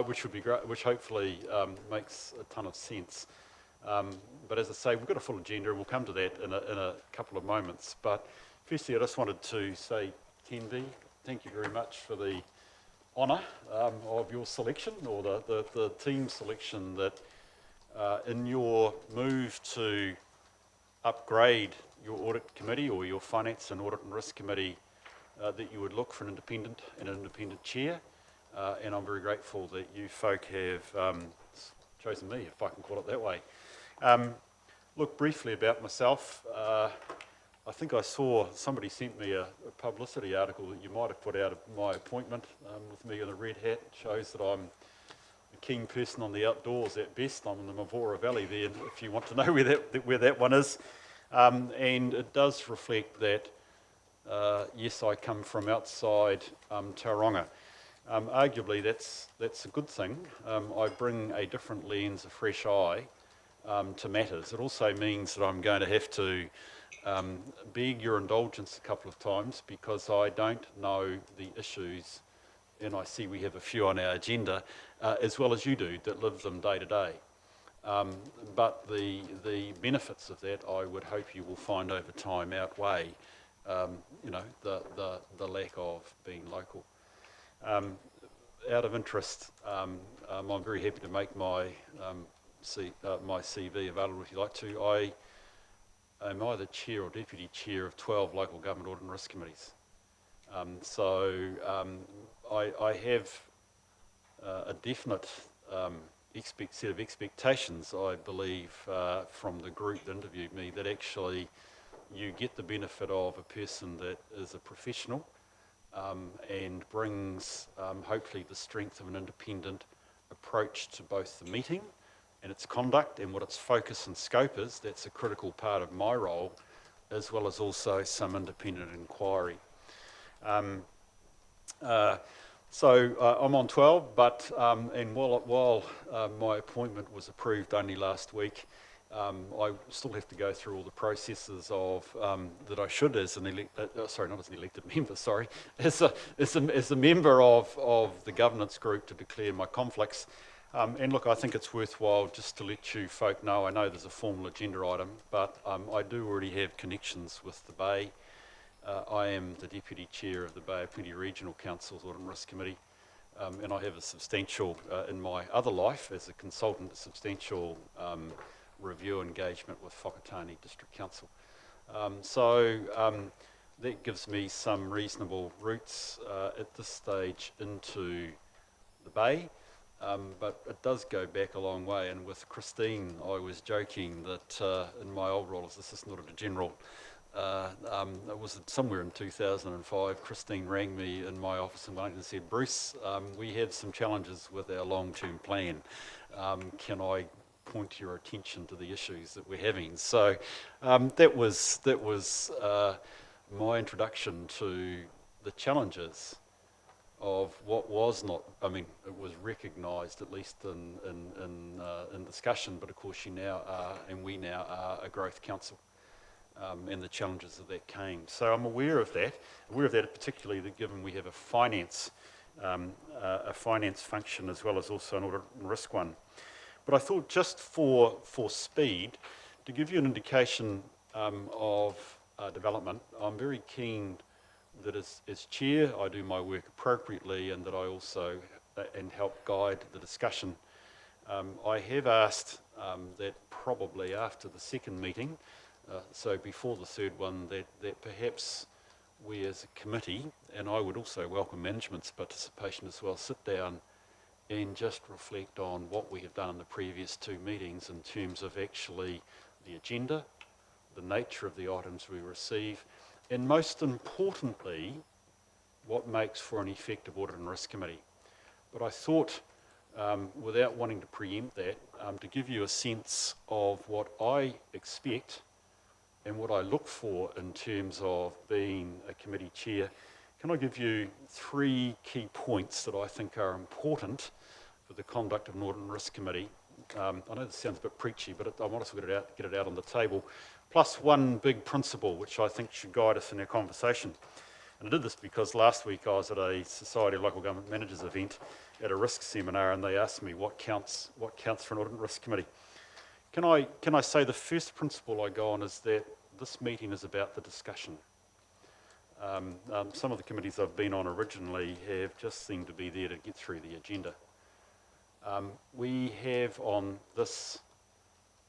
which would be great, which hopefully makes a ton of sense. But as I say, we've got a full agenda, and we'll come to that in a couple of moments. But firstly, I just wanted to say, Tenby, thank you very much for the honour of your selection, or the team selection, that in your move to upgrade your audit committee or your finance and audit and risk committee, that you would look for an independent chair. And I'm very grateful that you folk have chosen me, if I can call it that way. Look, briefly about myself. I think I saw somebody sent me a publicity article that you might have put out of my appointment with me in a red hat. It shows that I'm a keen person on the outdoors at best. I'm in the Mavora Valley there, if you want to know where that one is. And it does reflect that, yes, I come from outside Tauranga. Arguably, that's a good thing. I bring a different lens, a fresh eye to matters. It also means that I'm going to have to beg your indulgence a couple of times, because I don't know the issues, and I see we have a few on our agenda, as well as you do, that live them day to day. But the benefits of that, I would hope you will find over time, outweigh the lack of being local. Out of interest, I'm very happy to make my CV available if you'd like to. I am either chair or deputy chair of 12 local government audit and risk committees. So I have a definite set of expectations, I believe, from the group that interviewed me, that actually you get the benefit of a person that is a professional and brings hopefully the strength of an independent approach to both the meeting and its conduct and what its focus and scope is. That's a critical part of my role, as well as also some independent inquiry. So I'm on 12, but and while my appointment was approved only last week, I still have to go through all the processes of that I should as an elected member, as a member of the governance group, to declare my conflicts. And look, I think it's worthwhile just to let you folk know. I know there's a formal agenda item, but I do already have connections with the Bay. I am the Deputy Chair of the Bay of Plenty Regional Council's Audit and Risk Committee, and I have a substantial, in my other life as a consultant, a substantial review engagement with Whakatane District Council. So that gives me some reasonable roots at this stage into the Bay. But it does go back a long way, and with Christine I was joking that in my old role as Assistant Auditor General, it was somewhere in 2005, Christine rang me in my office in Wellington and said, "Bruce, we have some challenges with our long-term plan. Can I point your attention to the issues that we're having?" So that was my introduction to the challenges of what was not, I mean, it was recognised at least in discussion, but of course you now are, and we now are, a growth council, and the challenges that came. So I'm aware of that particularly that given we have a finance function as well as also an audit and risk one. But I thought just for speed, to give you an indication of development, I'm very keen that as chair I do my work appropriately, and that I also and help guide the discussion. I have asked that probably after the second meeting, so before the third one, that perhaps we as a committee, and I would also welcome management's participation as well, sit down and just reflect on what we have done in the previous two meetings in terms of actually the agenda, the nature of the items we receive, and most importantly, what makes for an effective audit and risk committee. But I thought, without wanting to preempt that, to give you a sense of what I expect and what I look for in terms of being a committee chair, can I give you three key points that I think are important for the conduct of an audit and risk committee? I know this sounds a bit preachy, but I want us to get it out on the table. Plus one big principle which I think should guide us in our conversation. And I did this because last week I was at a Society of Local Government Managers event at a risk seminar, and they asked me what counts for an audit and risk committee. Can I say the first principle I go on is that this meeting is about the discussion. Some of the committees I've been on originally have just seemed to be there to get through the agenda. We have on this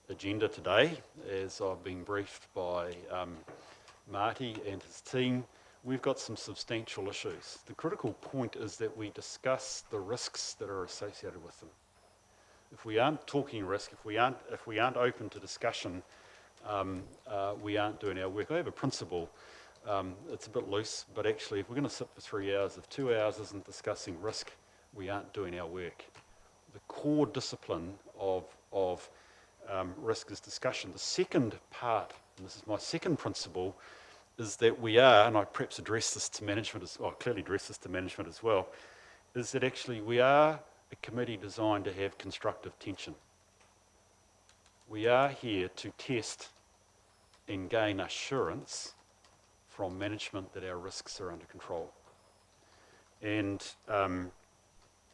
agenda today, as I've been briefed by Marty and his team, we've got some substantial issues. The critical point is that we discuss the risks that are associated with them. If we aren't talking risk, if we aren't open to discussion, we aren't doing our work. I have a principle. It's a bit loose, but actually, if we're going to sit for 3 hours, if 2 hours isn't discussing risk, we aren't doing our work. The core discipline of risk is discussion. The second part, and this is my second principle, is that we are, and I perhaps address this to management as well, clearly address this to management as well, is that actually we are a committee designed to have constructive tension. We are here to test and gain assurance from management that our risks are under control. And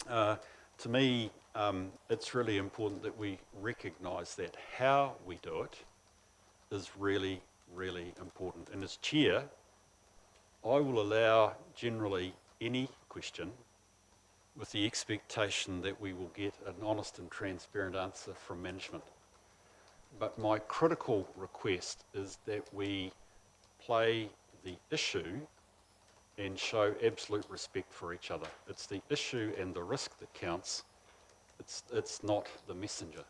to me, it's really important that we recognise that how we do it is really, really important. And as chair, I will allow generally any question with the expectation that we will get an honest and transparent answer from management. But my critical request is that we play the issue and show absolute respect for each other. It's the issue and the risk that counts. It's not the messenger.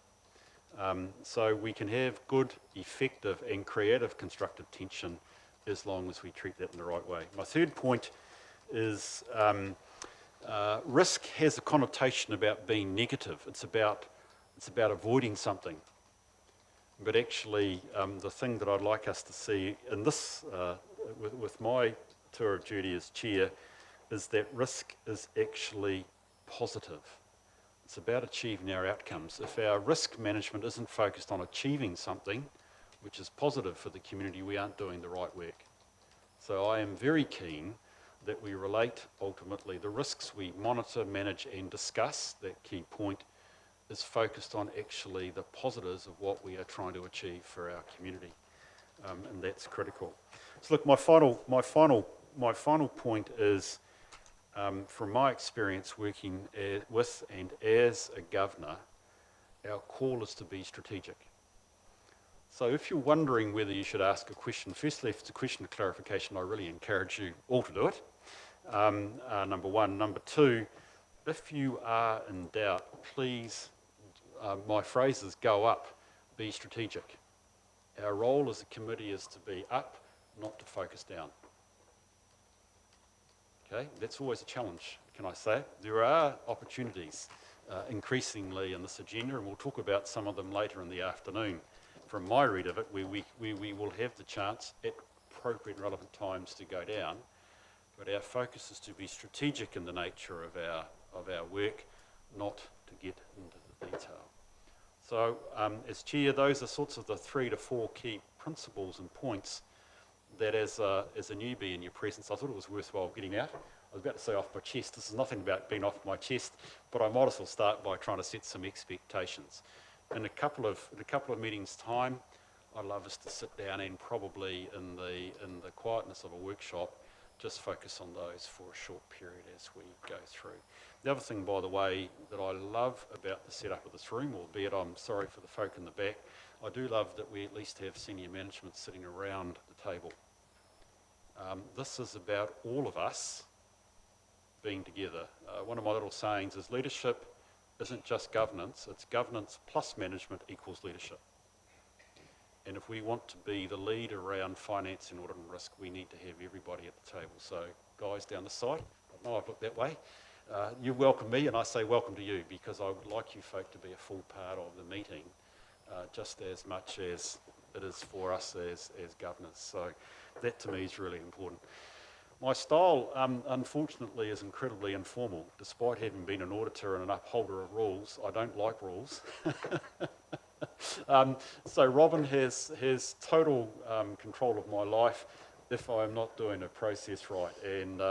So we can have good, effective and creative constructive tension as long as we treat that in the right way. My third point is risk has a connotation about being negative. It's about avoiding something. But actually, the thing that I'd like us to see in this, with my tour of duty as chair, is that risk is actually positive. It's about achieving our outcomes. If our risk management isn't focused on achieving something which is positive for the community, we aren't doing the right work. So I am very keen that we relate ultimately the risks we monitor, manage and discuss. That key point is focused on actually the positives of what we are trying to achieve for our community, and that's critical. So look, my final point is, from my experience working with and as a governor, our call is to be strategic. So if you're wondering whether you should ask a question, firstly, if it's a question of clarification, I really encourage you all to do it, number one. Number two, if you are in doubt, please, my phrase is go up, be strategic. Our role as a committee is to be up, not to focus down. Okay, that's always a challenge, can I say? There are opportunities increasingly in this agenda, and we'll talk about some of them later in the afternoon. From my read of it, we will have the chance at appropriate and relevant times to go down, but our focus is to be strategic in the nature of our work, not to get into the detail. So as chair, those are sorts of the 3 to 4 key principles and points that as a newbie in your presence, I thought it was worthwhile getting out. I was about to say off my chest. This is nothing about being off my chest, but I might as well start by trying to set some expectations. In a couple of meetings' time, I'd love us to sit down and probably in the quietness of a workshop, just focus on those for a short period as we go through. The other thing, by the way, that I love about the setup of this room, albeit I'm sorry for the folk in the back, I do love that we at least have senior management sitting around the table. This is about all of us being together. One of my little sayings is leadership isn't just governance, it's governance plus management equals leadership. And if we want to be the lead around finance and audit and risk, we need to have everybody at the table. So guys down the side, I know I've looked that way, you welcome me and I say welcome to you, because I would like you folk to be a full part of the meeting, just as much as it is for us as governors. So that to me is really important. My style, unfortunately, is incredibly informal. Despite having been an auditor and an upholder of rules, I don't like rules. So Robin has total control of my life. if I'm not doing a process right. And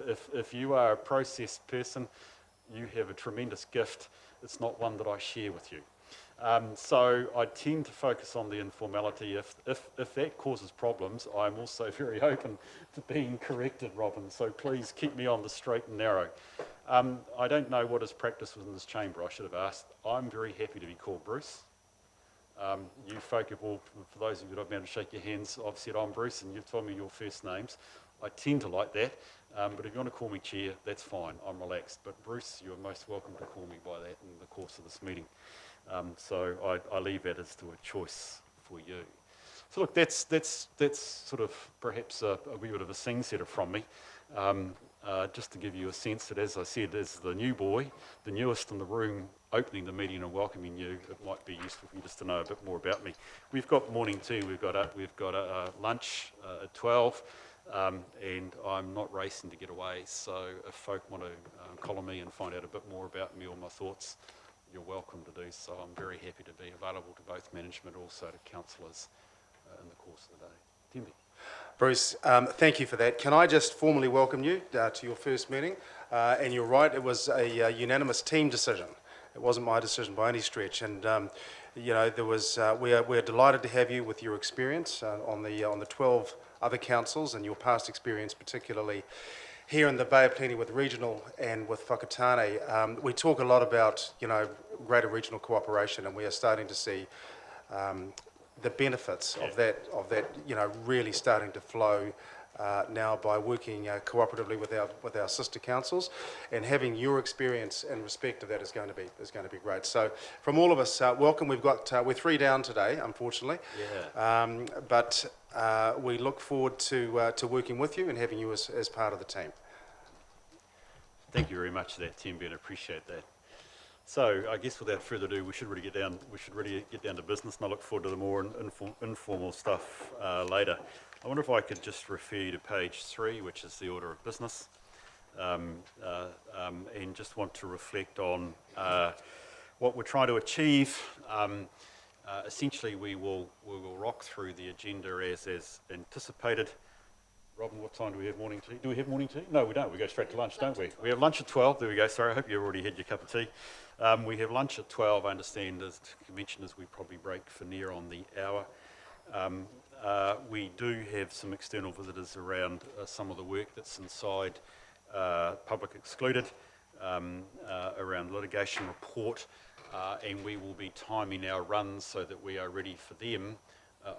if you are a process person, you have a tremendous gift. It's not one that I share with you. So I tend to focus on the informality. If that causes problems, I'm also very open to being corrected, Robin. So please keep me on the straight and narrow. I don't know what his practice was in this chamber. I should have asked. I'm very happy to be called Bruce. You folk have all, for those of you that I've managed to shake your hands, I've said I'm Bruce and you've told me your first names. I tend to like that, but if you want to call me Chair, that's fine, I'm relaxed. But Bruce, you're most welcome to call me by that in the course of this meeting. So I leave that as to a choice for you. So look, that's sort of perhaps a wee bit of a sing-setter from me. Just to give you a sense that, as I said, as the new boy, the newest in the room, opening the meeting and welcoming you, it might be useful for you just to know a bit more about me. We've got morning tea, we've got a lunch at 12, and I'm not racing to get away. So if folk want to collar me and find out a bit more about me or my thoughts, you're welcome to do so. I'm very happy to be available to both management, also to councillors in the course of the day. Timby. Bruce, thank you for that. Can I just formally welcome you to your first meeting? And you're right, it was a unanimous team decision. It wasn't my decision by any stretch. And you know, there was we're delighted to have you with your experience on the 12 other councils and your past experience, particularly here in the Bay of Plenty with regional and with Whakatane. We talk a lot about, you know, greater regional cooperation, and we are starting to see the benefits of that, you know, really starting to flow now by working cooperatively with our sister councils, and having your experience in respect of that is going to be great. So from all of us, welcome. We're 3 down today, unfortunately. Yeah. But we look forward to working with you and having you as part of the team. Thank you very much for that, Tim, and I appreciate that. So I guess without further ado, we should really get down to business, and I look forward to the more informal stuff later. I wonder if I could just refer you to page 3, which is the order of business, and just want to reflect on what we're trying to achieve. Essentially, we will rock through the agenda as anticipated. Robin, what time do we have morning tea? Do we have morning tea? No, we don't. We go straight to lunch, don't we? We have lunch at 12. There we go. Sorry, I hope you've already had your cup of tea. We have lunch at 12. I understand, as convention is, we probably break for near on the hour. We do have some external visitors around some of the work that's inside public excluded, around litigation report, and we will be timing our runs so that we are ready for them,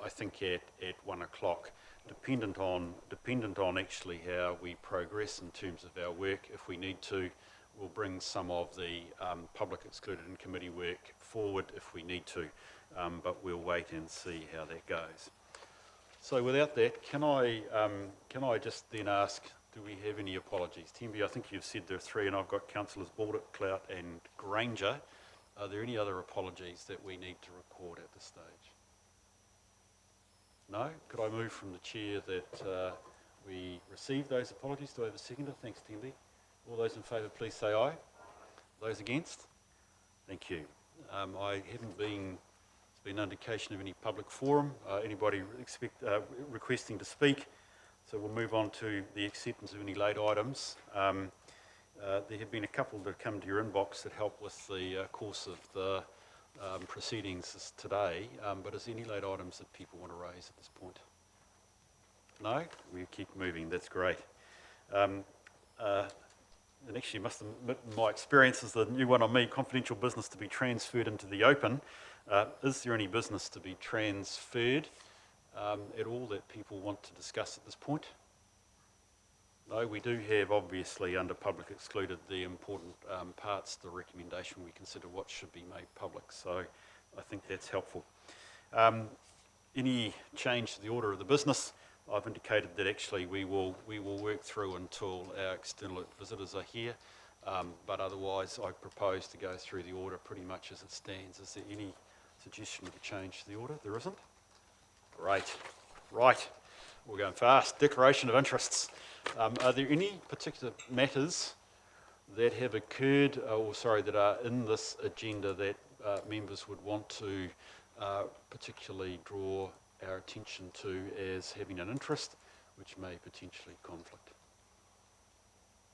I think at 1 o'clock. Dependent on actually how we progress in terms of our work. If we need to, we'll bring some of the public excluded and committee work forward if we need to, but we'll wait and see how that goes. So without that, can I just then ask, do we have any apologies? Timby, I think you've said there are 3, and I've got Councillors Baldock, Clout and Granger. Are there any other apologies that we need to record at this stage? No? Could I move from the chair that we receive those apologies? Do I have a seconder? Thanks, Timby. All those in favour, please say aye. Those against? Thank you. I haven't been, there's been no indication of any public forum, anybody requesting to speak, so we'll move on to the acceptance of any late items. There have been a couple that have come to your inbox that help with the course of the proceedings today, but is there any late items that people want to raise at this point? No? We keep moving, that's great. And actually, I must admit, my experience is the new one on me, confidential business to be transferred into the open. Is there any business to be transferred at all that people want to discuss at this point? No, we do have, obviously, under public excluded, the important parts, the recommendation we consider what should be made public, so I think that's helpful. Any change to the order of the business? I've indicated that actually we will work through until our external visitors are here, but otherwise I propose to go through the order pretty much as it stands. Is there any suggestion of a change to the order? There isn't? Great. Right. We're going fast. Declaration of interests. Are there any particular matters that have occurred, that are in this agenda that members would want to particularly draw our attention to as having an interest? which may potentially conflict?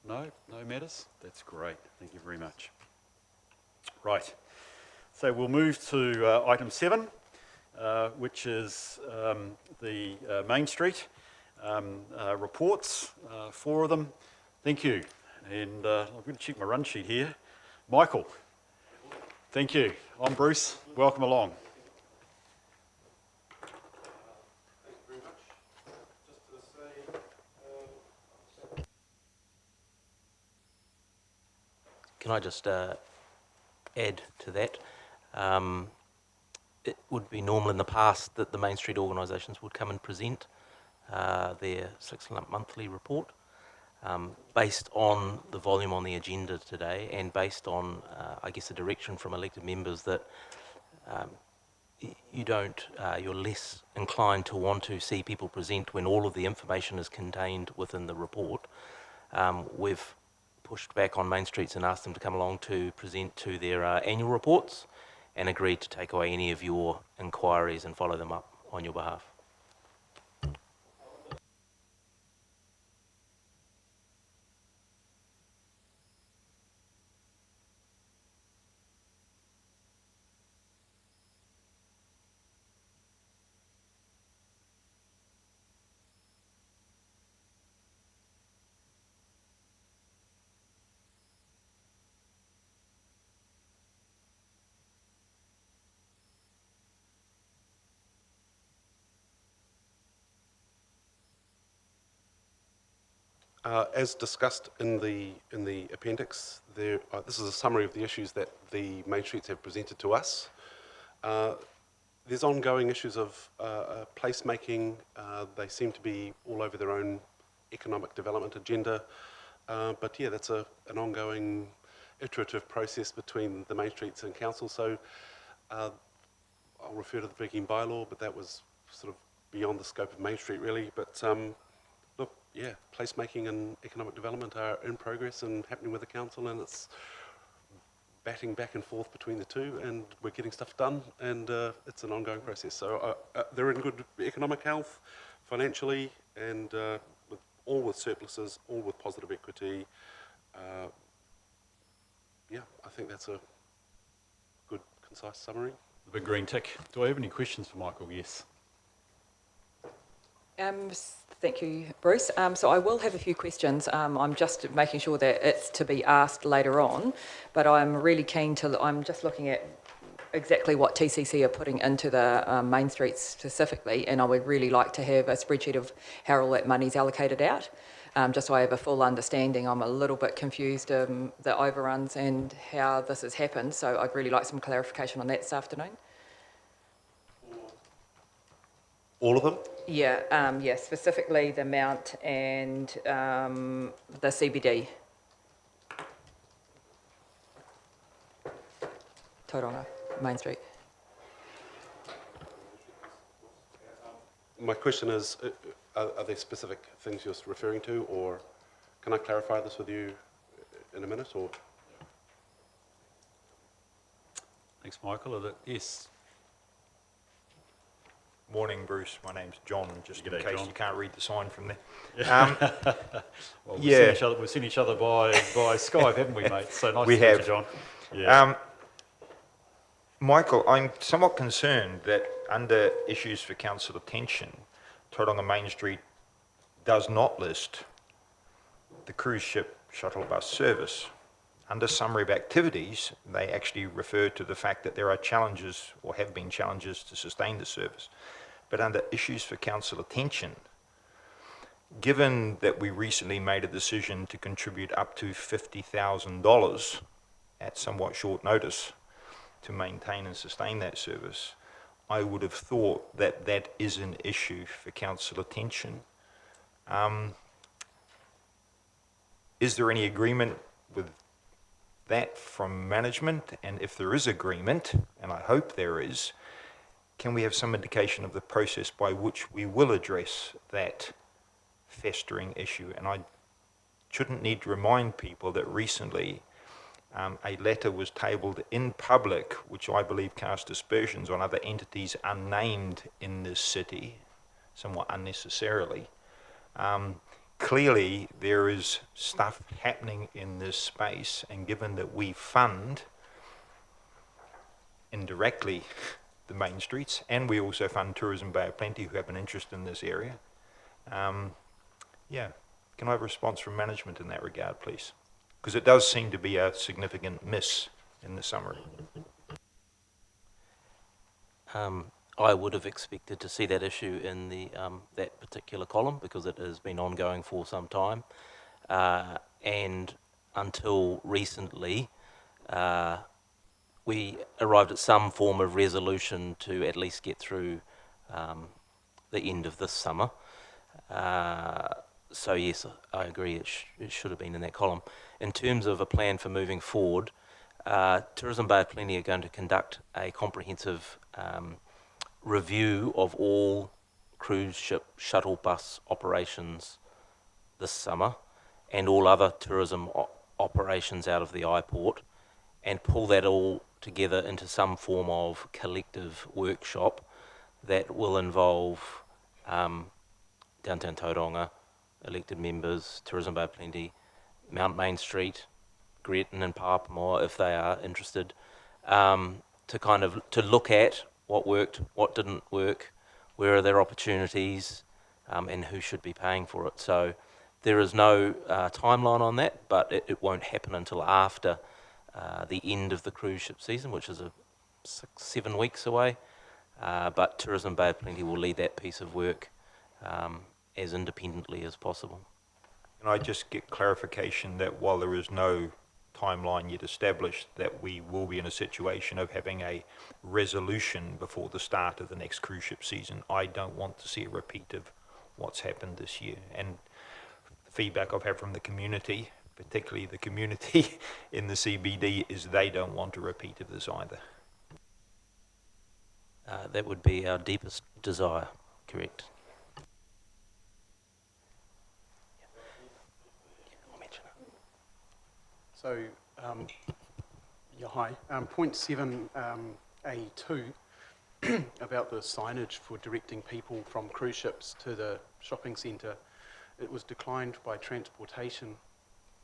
No? No matters? That's great. Thank you very much. Right. So we'll move to item 7, which is the Main Street reports, 4 of them. Thank you. And I'm going to check my run sheet here. Michael. Thank you. I'm Bruce. Welcome along. Can I just add to that? It would be normal in the past that the Main Street organisations would come and present their 6-month monthly report. Based on the volume on the agenda today and based on, I guess, the direction from elected members that you're less inclined to want to see people present when all of the information is contained within the report, we've pushed back on Main Streets and asked them to come along to present to their annual reports and agreed to take away any of your inquiries and follow them up on your behalf. As discussed in the appendix, this is a summary of the issues that the Main Streets have presented to us. There's ongoing issues of placemaking. They seem to be all over their own economic development agenda. But yeah, that's an ongoing iterative process between the Main Streets and Council. So I'll refer to the Viking bylaw, but that was sort of beyond the scope of Main Street really. But look, yeah, placemaking and economic development are in progress and happening with the council, and it's batting back and forth between the two, and we're getting stuff done, and it's an ongoing process. So they're in good economic health, financially, and all with surpluses, all with positive equity. Yeah, I think that's a good, concise summary. The big green tick. Do I have any questions for Michael? Yes. Thank you, Bruce. So I will have a few questions. I'm just making sure that it's to be asked later on, but I'm really keen to, I'm just looking at exactly what TCC are putting into the Main Street specifically, and I would really like to have a spreadsheet of how all that money's allocated out, just so I have a full understanding. I'm a little bit confused, the overruns and how this has happened, so I'd really like some clarification on that this afternoon. All of them? Yeah, yeah, specifically the amount and the CBD. Tauranga, Main Street. My question is, are there specific things you're referring to, or can I clarify this with you in a minute, or? Thanks, Michael. Yes. Morning, Bruce. My name's John, just in G'day, case John. you can't read the sign from there. Well, Yeah. We've seen each other by Skype, haven't we, mate? So nice We to meet have. you, John. Yeah. Michael, I'm somewhat concerned that under issues for council attention, Tauranga Main Street does not list the cruise ship shuttle bus service. Under summary of activities, they actually refer to the fact that there are challenges or have been challenges to sustain the service. But under issues for council attention, given that we recently made a decision to contribute up to $50,000 at somewhat short notice to maintain and sustain that service, I would have thought that that is an issue for council attention. Is there any agreement with that from management? And if there is agreement, and I hope there is, can we have some indication of the process by which we will address that festering issue? And I shouldn't need to remind people that recently a letter was tabled in public, which I believe cast aspersions on other entities unnamed in this city, somewhat unnecessarily, Clearly, there is stuff happening in this space, and given that we fund indirectly the main streets, and we also fund Tourism Bay of Plenty, who have an interest in this area, yeah, can I have a response from management in that regard, please? Because it does seem to be a significant miss in the summary. I would have expected to see that issue in the that particular column because it has been ongoing for some time, and until recently, we arrived at some form of resolution to at least get through the end of this summer. So yes, I agree. It should have been in that column. In terms of a plan for moving forward, Tourism Bay of Plenty are going to conduct a comprehensive review of all cruise ship shuttle bus operations this summer and all other tourism operations out of the iPort, and pull that all together into some form of collective workshop that will involve Downtown Tauranga, elected members, Tourism Bay of Plenty, Mount Main Street, Greaton and Papamoa, if they are interested, to look at what worked, what didn't work, where are there opportunities, and who should be paying for it. So there is no timeline on that, but it won't happen until after the end of the cruise ship season, which is 6-7 weeks away. But Tourism Bay of Plenty will lead that piece of work as independently as possible. Can I just get clarification that while there is no timeline yet established, that we will be in a situation of having a resolution before the start of the next cruise ship season? I don't want to see a repeat of what's happened this year. And the feedback I've had from the community, particularly the community in the CBD, is they don't want a repeat of this either. That would be our deepest desire, correct? So, yeah, hi. Point 7, A2, about the signage for directing people from cruise ships to the shopping centre, it was declined by transportation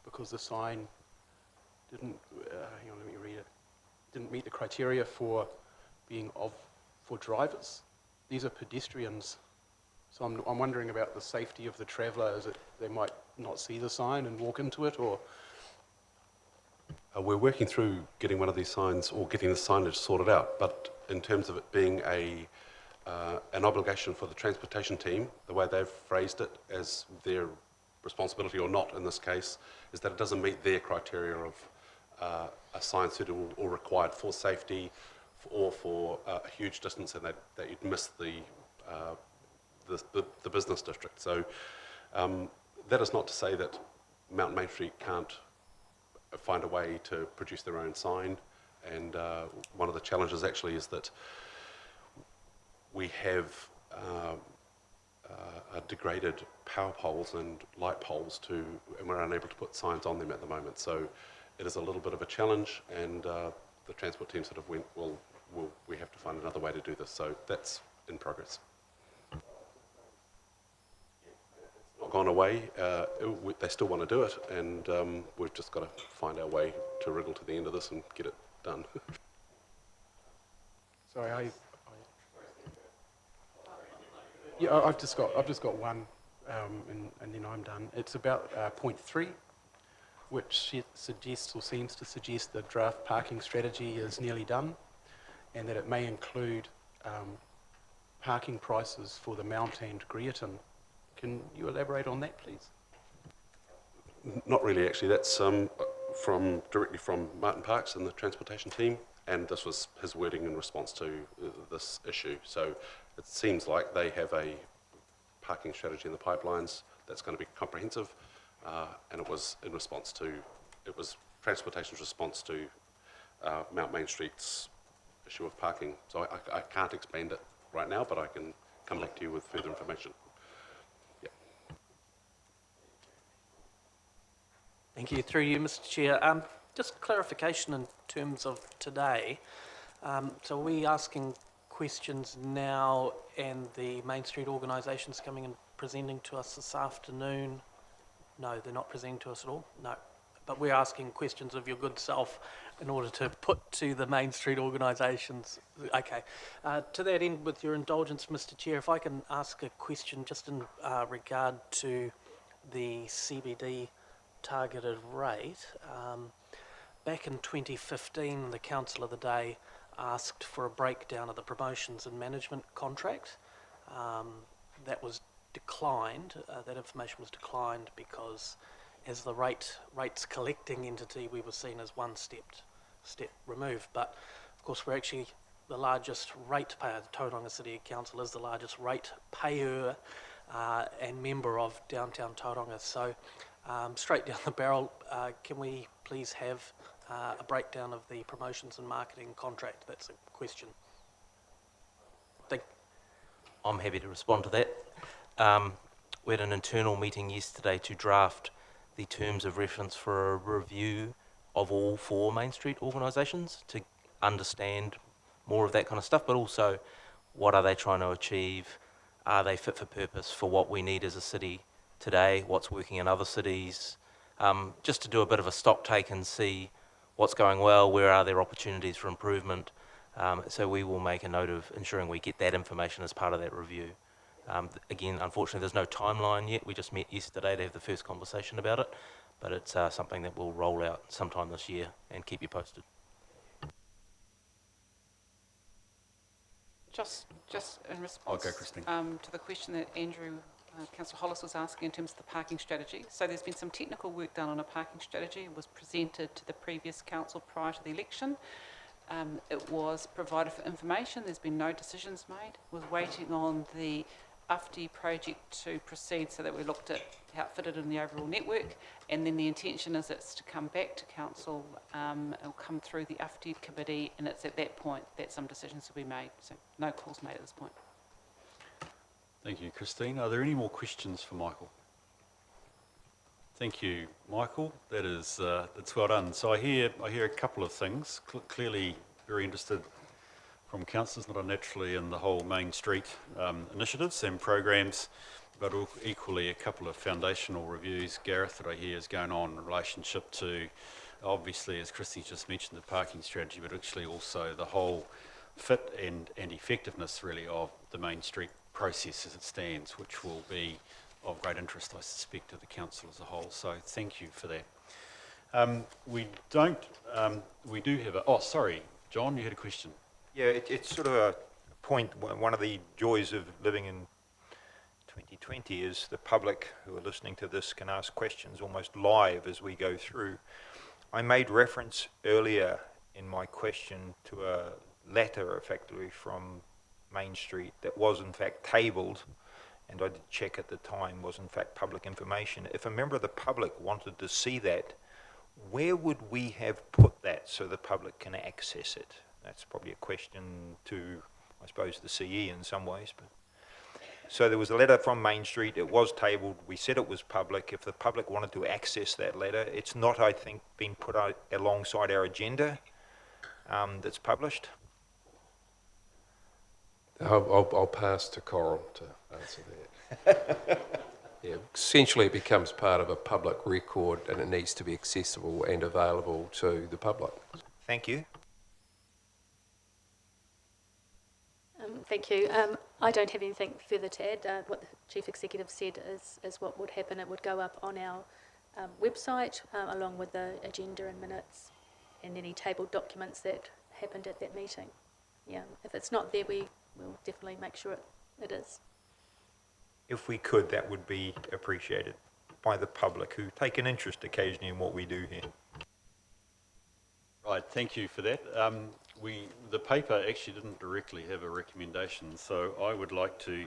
because the sign didn't, hang on, let me read it, didn't meet the criteria for being for drivers. These are pedestrians. So I'm wondering about the safety of the traveller. Is it they might not see the sign and walk into it, or? We're working through getting one of these signs or getting the signage sorted out, but in terms of it being an obligation for the transportation team, the way they've phrased it as their responsibility or not in this case, is that it doesn't meet their criteria of a sign suitable or required for safety or for a huge distance, and that you'd miss the business district. So that is not to say that Mount Main Street can't find a way to produce their own sign, and one of the challenges actually is that we have degraded power poles and light poles and we're unable to put signs on them at the moment. So it is a little bit of a challenge, and the transport team sort of went, well, we have to find another way to do this. So that's in progress. Not gone away. They still want to do it, and we've just got to find our way to wriggle to the end of this and get it done. Sorry, yeah, I've just got one, and then I'm done. It's about point 3, which suggests or seems to suggest the draft parking strategy is nearly done, and that it may include parking prices for the Mount and Greaton. Can you elaborate on that, please? Not really, actually. That's directly from Martin Parks and the transportation team, and this was his wording in response to this issue. So it seems like they have a parking strategy in the pipelines that's going to be comprehensive, and it was transportation's response to Mount Main Street's issue of parking. So I can't expand it right now, but I can come back to you with further information. Thank you. Through you, Mr. Chair. Just clarification in terms of today. So are we asking questions now and the Main Street organisations coming and presenting to us this afternoon? No, they're not presenting to us at all? No. But we're asking questions of your good self in order to put to the Main Street organisations. Okay. To that end, with your indulgence, Mr Chair, if I can ask a question just in regard to the CBD targeted rate. Back in 2015, the Council of the Day asked for a breakdown of the promotions and management contract. That was declined, that information was declined because as the rates collecting entity, we were seen as one step removed. But of course, we're actually the largest ratepayer. The Tauranga City Council is the largest ratepayer and member of Downtown Tauranga. So straight down the barrel, can we please have a breakdown of the promotions and marketing contract? That's a question. I'm happy to respond to that. We had an internal meeting yesterday to draft the terms of reference for a review of all 4 Main Street organisations to understand more of that kind of stuff, but also what are they trying to achieve? Are they fit for purpose for what we need as a city today? What's working in other cities? Just to do a bit of a stock take and see what's going well, where are there opportunities for improvement. So we will make a note of ensuring we get that information as part of that review. Again, unfortunately, there's no timeline yet. We just met yesterday to have the first conversation about it, but it's something that we'll roll out sometime this year and keep you posted. Just in response Christine. to the question that Andrew, Councillor Hollis was asking in terms of the parking strategy. So there's been some technical work done on a parking strategy. It was presented to the previous council prior to the election. It was provided for information. There's been no decisions made. We're waiting on the UFTI project to proceed so that we looked at how it fitted in the overall network, and then the intention is it's to come back to council. It'll come through the UFTI committee, and it's at that point that some decisions will be made. So no calls made at this point. Thank you, Christine. Are there any more questions for Michael? Thank you, Michael. That's well done. So I hear a couple of things. Clearly very interested from councillors, not unnaturally, in the whole Main Street initiatives and programs, but equally a couple of foundational reviews, Gareth, that I hear is going on in relationship to, obviously, as Christy just mentioned, the parking strategy, but actually also the whole fit and effectiveness, really, of the Main Street process as it stands, which will be of great interest, I suspect, to the council as a whole. So thank you for that. We do have a, sorry, John, you had a question. Yeah, it's sort of a point. One of the joys of living in 2020 is the public who are listening to this can ask questions almost live as we go through. I made reference earlier in my question to a letter effectively from Main Street that was in fact tabled, and I did check at the time, was in fact public information. If a member of the public wanted to see that, where would we have put that so the public can access it? That's probably a question to, I suppose, the CE in some ways. But so there was a letter from Main Street. It was tabled. We said it was public. If the public wanted to access that letter, it's not, I think, been put out alongside our agenda that's published. I'll pass to Coral to answer that. Yeah, essentially it becomes part of a public record and it needs to be accessible and available to the public. Thank you. Thank you. I don't have anything further to add. What the Chief Executive said is what would happen. It would go up on our website along with the agenda and minutes and any tabled documents that happened at that meeting. Yeah, if it's not there, we will definitely make sure it is. If we could, that would be appreciated by the public who take an interest occasionally in what we do here. Right, thank you for that. The paper actually didn't directly have a recommendation, so I would like to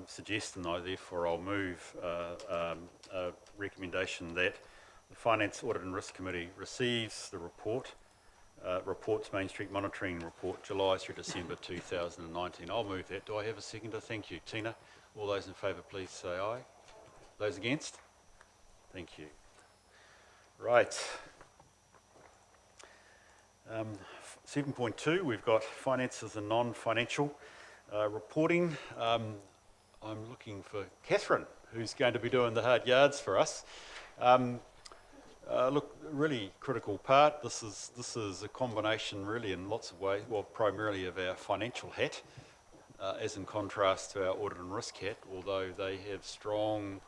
suggest, and I'll move a recommendation that the Finance, Audit and Risk Committee receives the reports Main Street Monitoring Report, July through December 2019. I'll move that. Do I have a seconder? Thank you. Tina, all those in favour, please say aye. Those against? Thank you. Right. 7.2, we've got finances and non-financial reporting. I'm looking for Catherine, who's going to be doing the hard yards for us. Look, really critical part. This is a combination, really, in lots of ways. Well, primarily of our financial hat, as in contrast to our audit and risk hat, although they have strong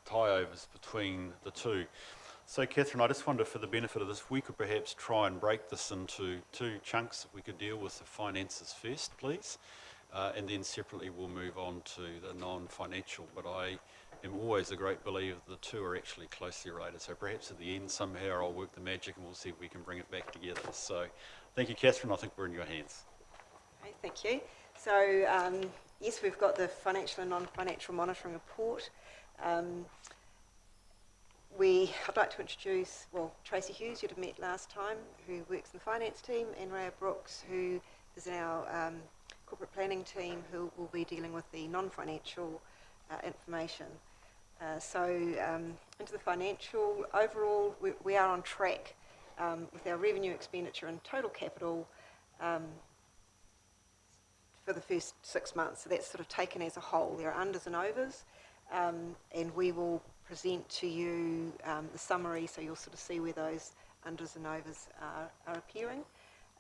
tie-overs between the two. So, Catherine, I just wonder, for the benefit of this, we could perhaps try and break this into two chunks. If we could deal with the finances first, please, and then separately we'll move on to the non-financial. But I am always a great believer the two are actually closely related. So perhaps at the end somehow I'll work the magic and we'll see if we can bring it back together. So thank you, Catherine. I think we're in your hands. Okay, thank you. So yes, we've got the financial and non-financial monitoring report. I'd like to introduce, Tracy Hughes, you'd have met last time, who works in the finance team, and Rhea Brooks, who is in our corporate planning team, who will be dealing with the non-financial information. Into the financial, overall, we are on track with our revenue, expenditure and total capital for the first 6 months. So that's sort of taken as a whole. There are unders and overs, and we will present to you the summary, so you'll sort of see where those unders and overs are appearing.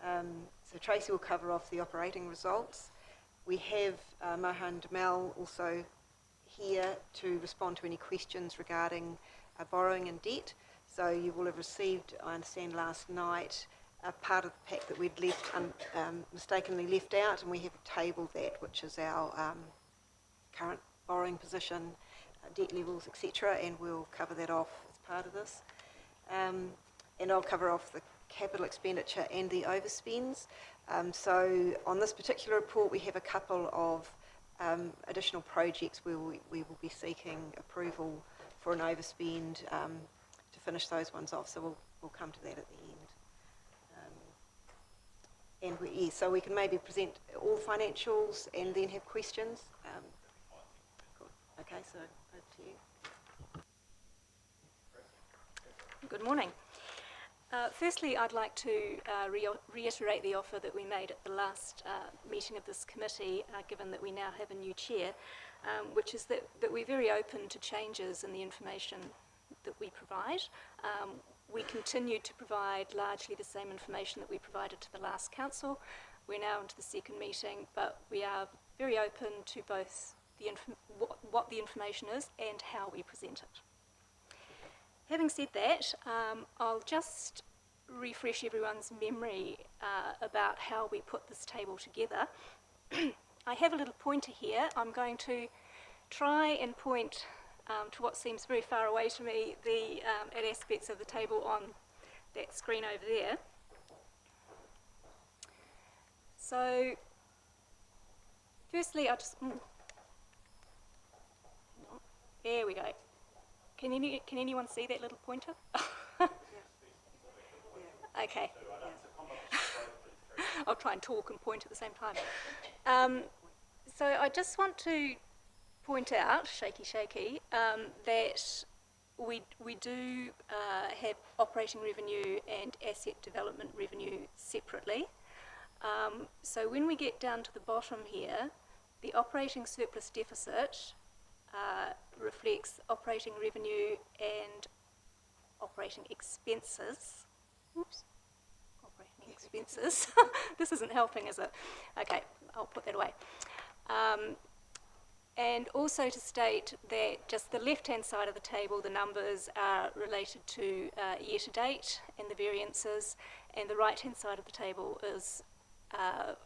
So Tracy will cover off the operating results. We have Mohan Damal also here to respond to any questions regarding borrowing and debt. So you will have received, I understand, last night a part of the pack that we'd mistakenly left out, and we have tabled that, which is our current borrowing position, debt levels, etc., and we'll cover that off as part of this. And I'll cover off the capital expenditure and the overspends. So on this particular report, we have a couple of additional projects where we will be seeking approval for an overspend to finish those ones off. So we'll come to that at the end. So we can maybe present all the financials and then have questions. Cool. Okay, so over to you. Good morning. Firstly, I'd like to reiterate the offer that we made at the last meeting of this committee, given that we now have a new chair, which is that we're very open to changes in the information that we provide. We continue to provide largely the same information that we provided to the last council. We're now into the second meeting, but we are very open to both what the information is and how we present it. Having said that, I'll just refresh everyone's memory about how we put this table together. I have a little pointer here. I'm going to try and point to what seems very far away to me, at aspects of the table on that screen over there. So, firstly, there we go. Can anyone see that little pointer? Okay. I'll try and talk and point at the same time. So I just want to point out, shaky, that we do have operating revenue and asset development revenue separately. So when we get down to the bottom here, the operating surplus deficit reflects operating revenue and operating expenses. Oops, operating expenses. This isn't helping, is it? Okay, I'll put that away. And also to state that just the left-hand side of the table, the numbers are related to year-to-date and the variances, and the right-hand side of the table is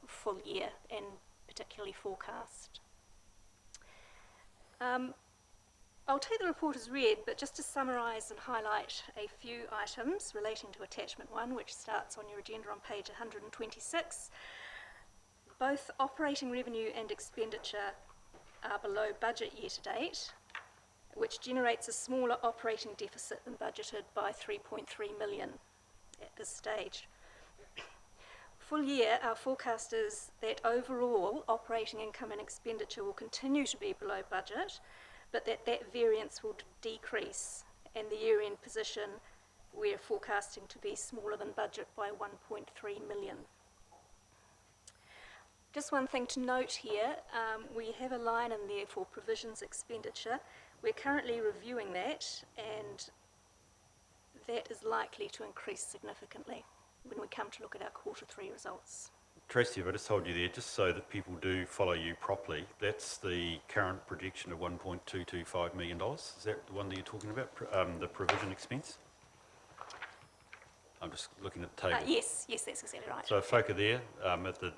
full year and particularly forecast. I'll take the report as read, but just to summarise and highlight a few items relating to attachment 1, which starts on your agenda on page 126. Both operating revenue and expenditure are below budget year to date, which generates a smaller operating deficit than budgeted by 3.3 million at this stage. Full year, our forecast is that overall operating income and expenditure will continue to be below budget, but that variance will decrease, and the year-end position we're forecasting to be smaller than budget by 1.3 million. Just one thing to note here, we have a line in there for provisions expenditure. We're currently reviewing that, and that is likely to increase significantly when we come to look at our Q3 results. Tracy, if I just hold you there, just so that people do follow you properly, that's the current projection of $1.225 million. Is that the one that you're talking about, the provision expense? I'm just looking at the table. Yes, that's exactly right. So focus there,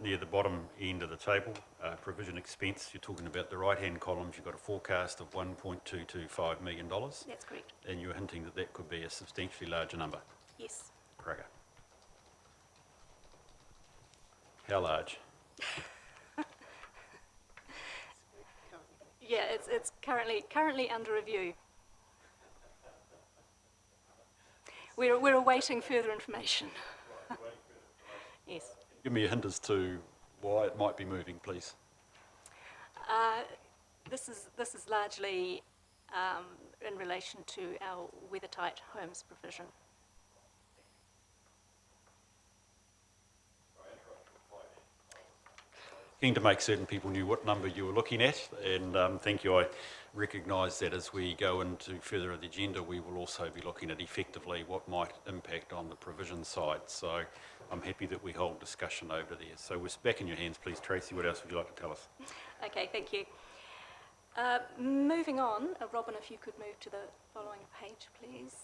near the bottom end of the table, provision expense, you're talking about the right-hand columns, you've got a forecast of $1.225 million. That's correct. And you're hinting that that could be a substantially larger number. Yes. Cracker. How large? Yeah, it's currently under review. We're awaiting further information. Yes. Give me a hint as to why it might be moving, please. This is largely in relation to our weathertight homes provision. Keen to make certain people knew what number you were looking at, and thank you. I recognise that as we go into further of the agenda, we will also be looking at effectively what might impact on the provision side. So I'm happy that we hold discussion over there. So we're back in your hands, please, Tracy. What else would you like to tell us? Okay, thank you. Moving on, Robin, if you could move to the following page, please.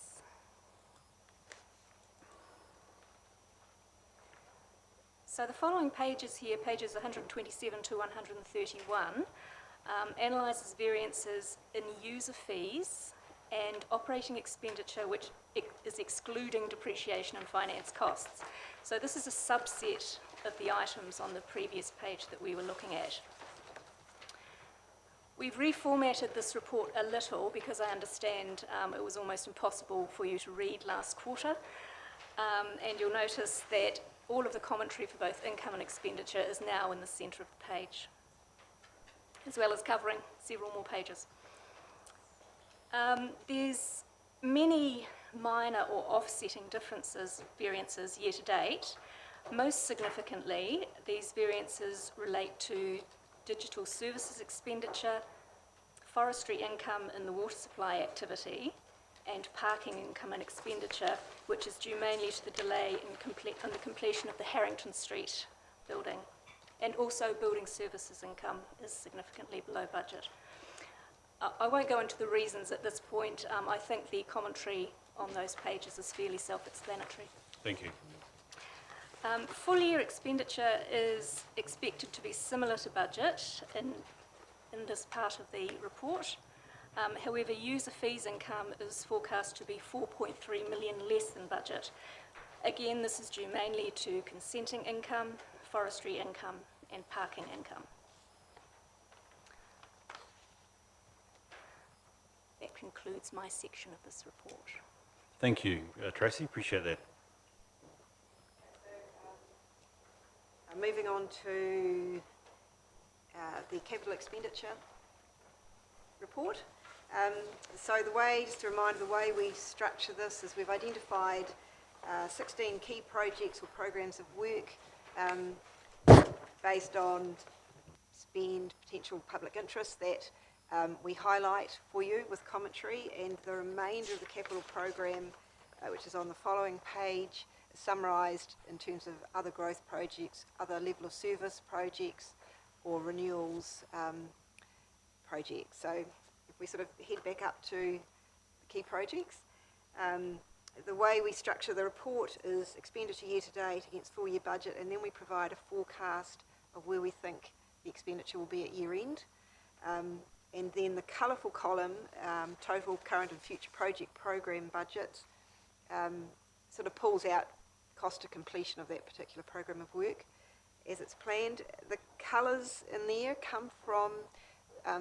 So the following pages here, pages 127 to 131, analyses variances in user fees and operating expenditure, which is excluding depreciation and finance costs. So this is a subset of the items on the previous page that we were looking at. We've reformatted this report a little because I understand it was almost impossible for you to read last quarter. And you'll notice that all of the commentary for both income and expenditure is now in the centre of the page, as well as covering several more pages. There's many minor or offsetting variances year to date. Most significantly, these variances relate to digital services expenditure, forestry income in the water supply activity, and parking income and expenditure, which is due mainly to the delay in the completion of the Harrington Street building. And also building services income is significantly below budget. I won't go into the reasons at this point. I think the commentary on those pages is fairly self-explanatory. Thank you. Full year expenditure is expected to be similar to budget in this part of the report. However, user fees income is forecast to be 4.3 million less than budget. Again, this is due mainly to consenting income, forestry income, and parking income. That concludes my section of this report. Thank you, Tracy. Appreciate that. Moving on to the capital expenditure report. So just a reminder, the way we structure this is we've identified 16 key projects or programs of work based on spend, potential public interest that we highlight for you with commentary, and the remainder of the capital program, which is on the following page, is summarised in terms of other growth projects, other level of service projects, or renewals projects. So if we sort of head back up to the key projects, the way we structure the report is expenditure year to date against full year budget, and then we provide a forecast of where we think the expenditure will be at year end. And then the colourful column, total current and future project program budget, sort of pulls out cost of completion of that particular program of work as it's planned. The colours in there come from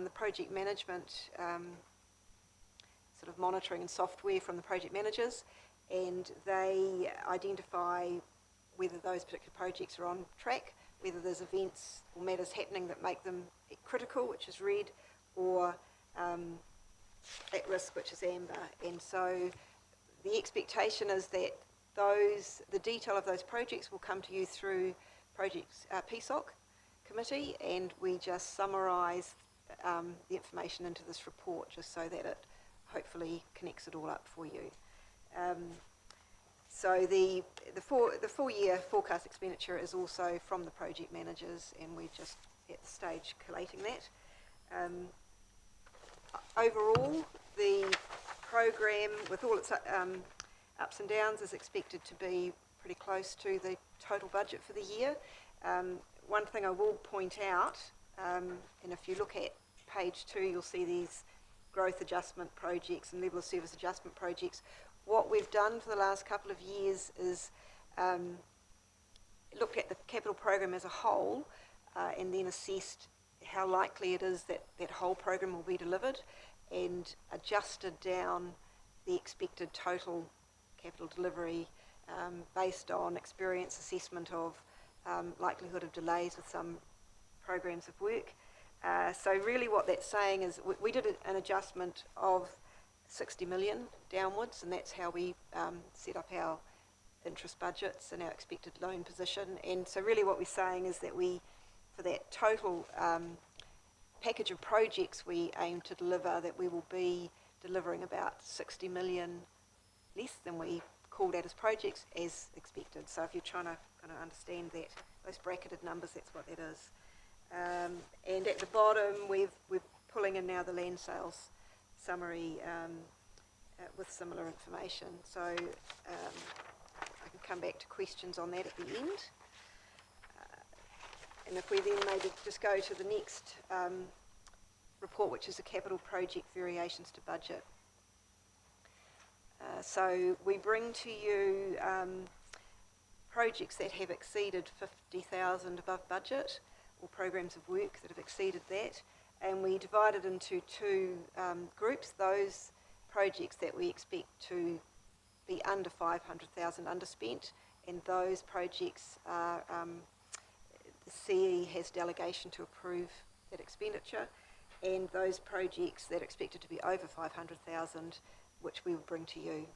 the project management sort of monitoring and software from the project managers, and they identify whether those particular projects are on track, whether there's events or matters happening that make them critical, which is red, or at risk, which is amber. And so the expectation is that the detail of those projects will come to you through projects PSOC committee, and we just summarise the information into this report just so that it hopefully connects it all up for you. So the full year forecast expenditure is also from the project managers, and we're just at the stage collating that. Overall, the program, with all its ups and downs, is expected to be pretty close to the total budget for the year. One thing I will point out, and if you look at page 2, you'll see these growth adjustment projects and level of service adjustment projects. What we've done for the last couple of years is looked at the capital program as a whole and then assessed how likely it is that that whole program will be delivered, and adjusted down the expected total capital delivery based on experience assessment of likelihood of delays with some programs of work. So really what that's saying is we did an adjustment of 60 million downwards, and that's how we set up our interest budgets and our expected loan position. And so really what we're saying is that for that total package of projects we aim to deliver, that we will be delivering about 60 million less than we called out as projects as expected. So if you're trying to kind of understand that, those bracketed numbers, that's what that is. And at the bottom, we're pulling in now the land sales summary with similar information. So I can come back to questions on that at the end. And if we then maybe just go to the next report, which is the capital project variations to budget. So we bring to you projects that have exceeded 50,000 above budget, or programs of work that have exceeded that, and we divide it into two groups: those projects that we expect to be under 500,000 underspent, and those projects are the CE has delegation to approve that expenditure, and those projects that are expected to be over 500,000, which we will bring to you.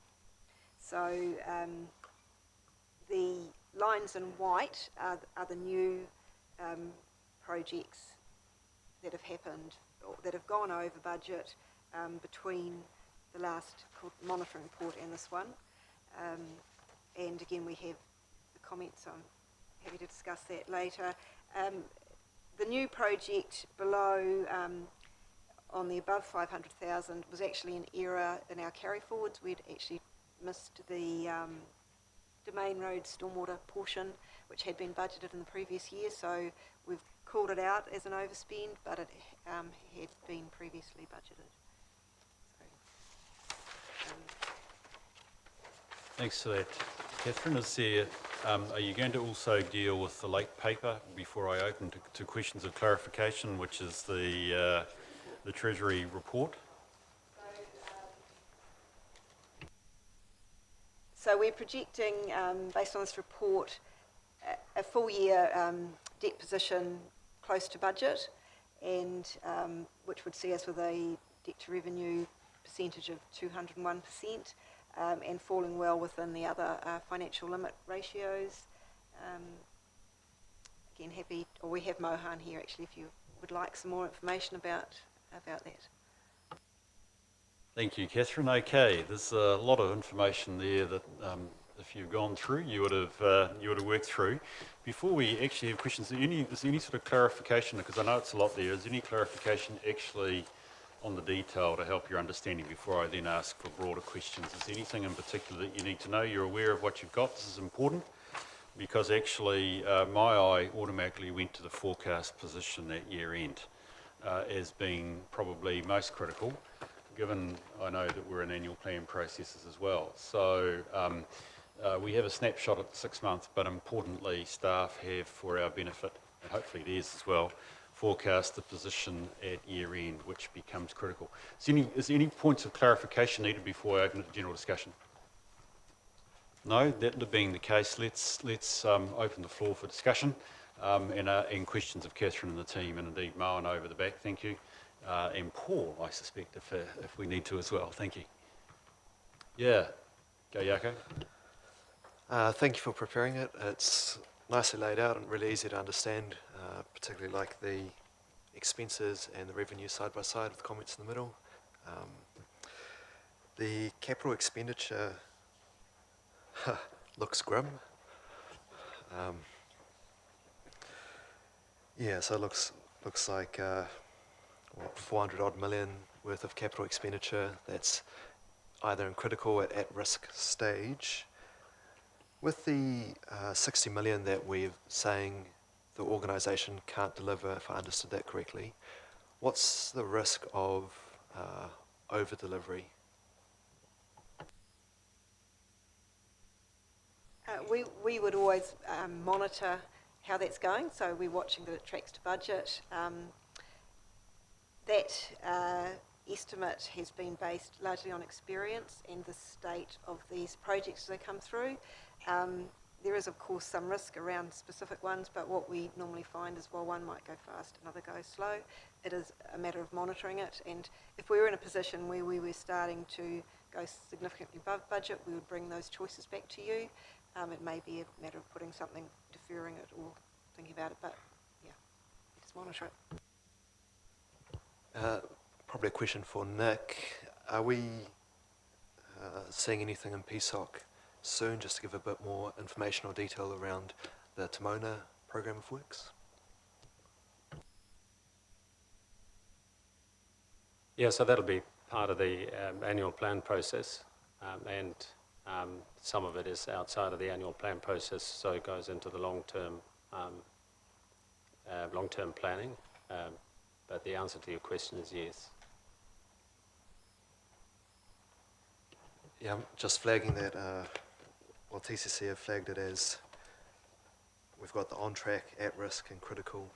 So the lines in white are the new projects that have happened, or that have gone over budget between the last monitoring report and this one. And again, we have the comments. I'm happy to discuss that later. The new project below on the above 500,000 was actually an error in our carry forwards. We'd actually missed the Domain Road stormwater portion, which had been budgeted in the previous year, so we've called it out as an overspend, but it had been previously budgeted. So, Thanks for that, Catherine. Are you going to also deal with the late paper before I open to questions of clarification, which is the Treasury report? So we're projecting, based on this report, a full year debt position close to budget, and which would see us with a debt to revenue percentage of 201%, and falling well within the other financial limit ratios. Again, we have Mohan here actually if you would like some more information about that. Thank you, Catherine. Okay, there's a lot of information there that if you've gone through, you would have worked through. Before we actually have questions, is there any sort of clarification, because I know it's a lot there, is there any clarification actually on the detail to help your understanding before I then ask for broader questions? Is there anything in particular that you need to know? You're aware of what you've got. This is important because actually my eye automatically went to the forecast position at year end as being probably most critical, given I know that we're in annual plan processes as well. So we have a snapshot at 6 months, but importantly staff have, for our benefit, and hopefully theirs as well, forecast the position at year end, which becomes critical. Is there any points of clarification needed before I open it to general discussion? No, that being the case, let's open the floor for discussion and questions of Catherine and the team, and indeed Mohan over the back, thank you. And Paul, I suspect, if we need to as well. Thank you. Yeah, go Yako. Thank you for preparing it. It's nicely laid out and really easy to understand particularly like the expenses and the revenue side by side with comments in the middle. The capital expenditure looks grim. Yeah, so it looks like 400 odd million worth of capital expenditure that's either in critical or at risk stage. With the 60 million that we're saying the organisation can't deliver, if I understood that correctly, what's the risk of over delivery? We would always monitor how that's going, so we're watching that it tracks to budget. That estimate has been based largely on experience and the state of these projects as they come through. There is, of course, some risk around specific ones, but what we normally find is while one might go fast, another goes slow. It is a matter of monitoring it, and if we were in a position where we were starting to go significantly above budget, we would bring those choices back to you. It may be a matter of putting something, deferring it, or thinking about it, but yeah, just monitor it. Probably a question for Nick. Are we seeing anything in PSOC soon, just to give a bit more information or detail around the Timona program of works? Yeah, so that'll be part of the annual plan process, and some of it is outside of the annual plan process, so it goes into the long-term planning. But the answer to your question is yes. Yeah, I'm just flagging that, TCC have flagged it as we've got the on-track, at-risk and critical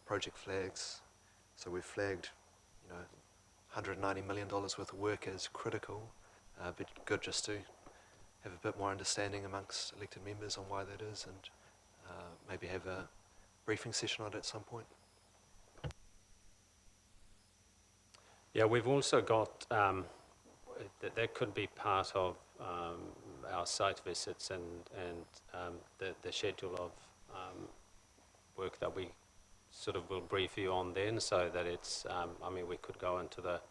project flags. So we've flagged, $190 million worth of work as critical, but good just to have a bit more understanding amongst elected members on why that is, and maybe have a briefing session on it at some point. Yeah, we've also got, that could be part of our site visits and the schedule of work that we sort of will brief you on then, so that it's, we could go into the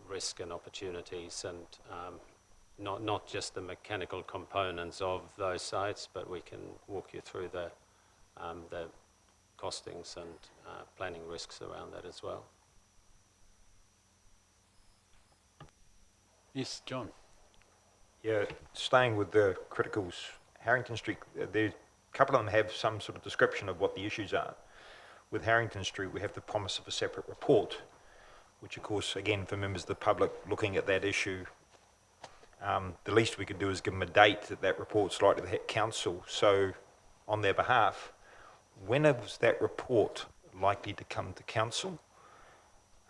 risk and opportunities and not just the mechanical components of those sites, but we can walk you through the costings and planning risks around that as well. Yes, John. Yeah, staying with the criticals, Harrington Street, a couple of them have some sort of description of what the issues are. With Harrington Street, we have the promise of a separate report, which of course, again, for members of the public looking at that issue, the least we could do is give them a date that report's likely to hit council. So on their behalf, when is that report likely to come to council?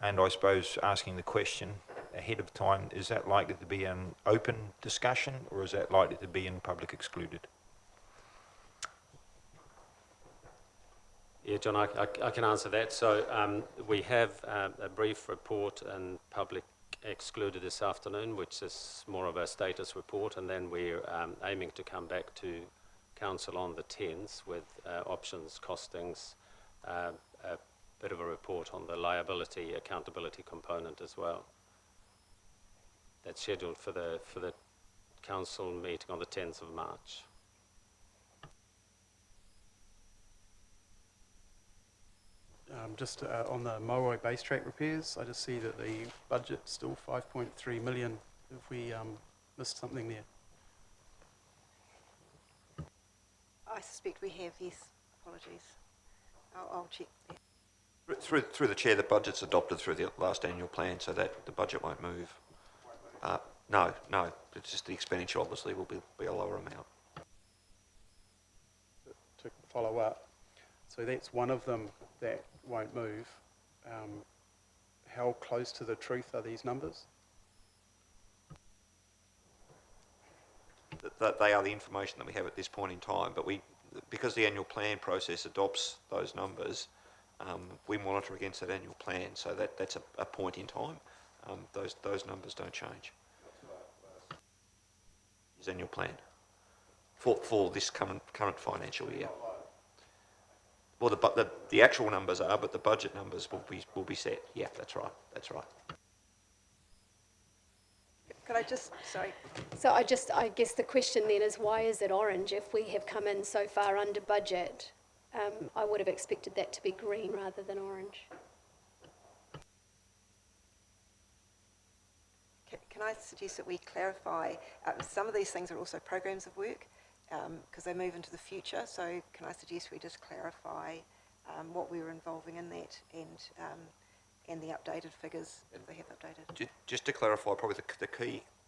And I suppose asking the question ahead of time, is that likely to be an open discussion, or is that likely to be in public excluded? Yeah, John, I can answer that. So we have a brief report and public excluded this afternoon, which is more of a status report, and then we're aiming to come back to council on the 10th with options, costings, a bit of a report on the liability accountability component as well. That's scheduled for the council meeting on the 10th of March. Just on the Mauai base track repairs, I just see that the budget's still 5.3 million. If we missed something there. I suspect we have, yes. Apologies. I'll check there. Through the chair, the budget's adopted through the last annual plan, so that the budget won't move. No, it's just the expenditure obviously will be a lower amount. To follow up, so that's one of them that won't move. How close to the truth are these numbers? They are the information that we have at this point in time, but because the annual plan process adopts those numbers, we monitor against that annual plan, so that's a point in time. Those numbers don't change. Is annual plan for this current financial year. Well, the actual numbers are, but the budget numbers will be set. Yeah, that's right. That's right. Could I just, sorry, So I guess the question then is, why is it orange if we have come in so far under budget? I would have expected that to be green rather than orange. can I suggest that we clarify, some of these things are also programs of work, because they move into the future, so can I suggest we just clarify what we were involving in that, and the updated figures, if they have updated. Just to clarify, probably the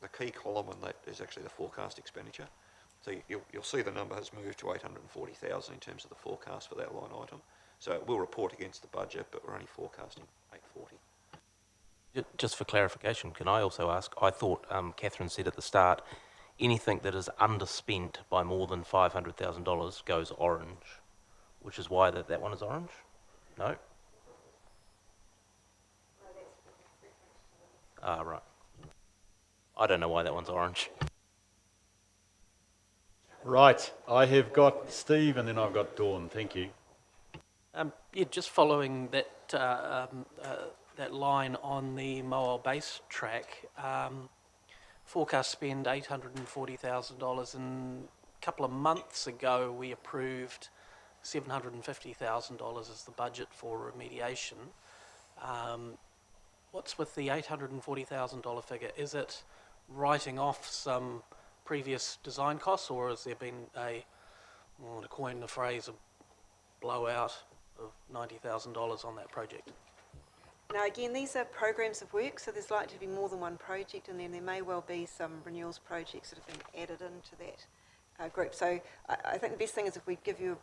key column in that is actually the forecast expenditure. So you'll see the number has moved to 840,000 in terms of the forecast for that line item. So it will report against the budget, but we're only forecasting 840. Just for clarification, can I also ask, I thought Catherine said at the start, anything that is underspent by more than $500,000 goes orange, which is why that one is orange? No? Ah, right. I don't know why that one's orange. Right, I have got Steve and then I've got Dawn. Thank you. Yeah, just following that that line on the Moa base track, forecast spend $840,000, and a couple of months ago we approved $750,000 as the budget for remediation. What's with the $840,000 figure? Is it writing off some previous design costs, or has there been to coin the phrase, a blowout of $90,000 on that project? Now, again, these are programs of work, so there's likely to be more than one project, and then there may well be some renewals projects that have been added into that group. So I think the best thing is if we give you,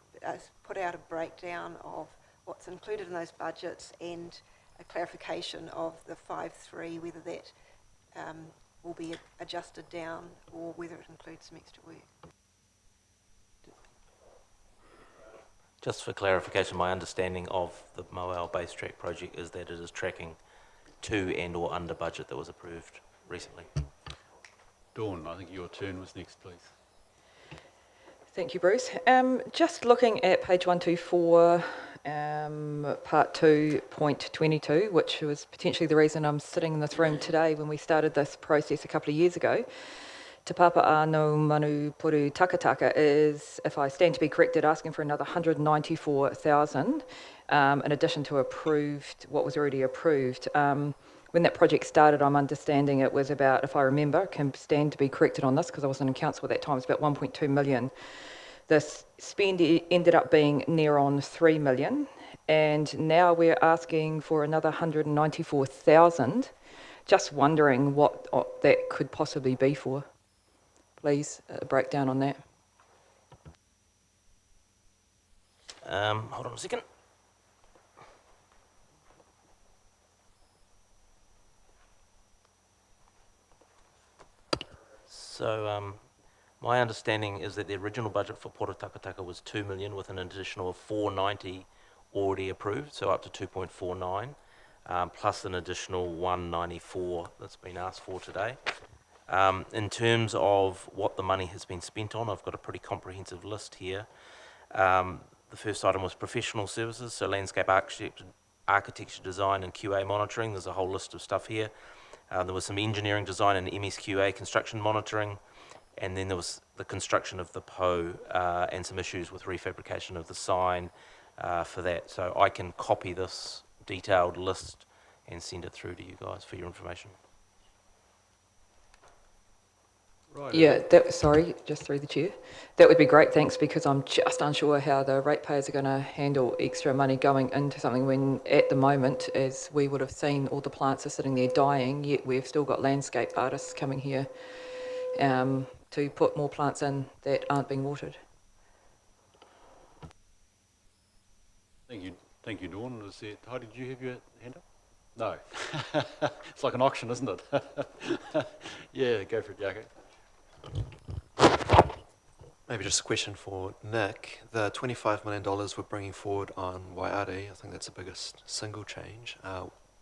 put out a breakdown of what's included in those budgets and a clarification of the 5.3, whether that will be adjusted down or whether it includes some extra work. Just for clarification, my understanding of the Moal Base Track project is that it is tracking to and or under budget that was approved recently. Dawn, I think your turn was next, please. Thank you, Bruce. Just looking at page 124, part 2.22, which was potentially the reason I'm sitting in this room today when we started this process a couple of years ago. Te Papa Anō Manu Puru Takataka is, if I stand to be corrected, asking for another 194,000 in addition to what was already approved. When that project started, I'm understanding it was about, if I remember, can stand to be corrected on this because I wasn't in council at that time, it's about 1.2 million. The spend ended up being near on 3 million, and now we're asking for another 194,000. Just wondering what that could possibly be for. Please, a breakdown on that. Hold on a second. So my understanding is that the original budget for Port Takataka was 2 million with an additional 490 already approved, so up to 2.49, plus an additional 194 that's been asked for today. In terms of what the money has been spent on, I've got a pretty comprehensive list here. The first item was professional services, so landscape architecture design and QA monitoring. There's a whole list of stuff here. There was some engineering design and MSQA construction monitoring, and then there was the construction of the PO and some issues with refabrication of the sign for that. So I can copy this detailed list and send it through to you guys for your information. Right. Yeah, sorry, just through the chair. That would be great, thanks, because I'm just unsure how the ratepayers are going to handle extra money going into something when, at the moment, as we would have seen, all the plants are sitting there dying, yet we've still got landscape artists coming here to put more plants in that aren't being watered. Thank you, Dawn. How did you have your hand up? No. It's like an auction, isn't it? Yeah, go for it, Jaco. Maybe just a question for Nick. The $25 million we're bringing forward on Waiare, I think that's the biggest single change.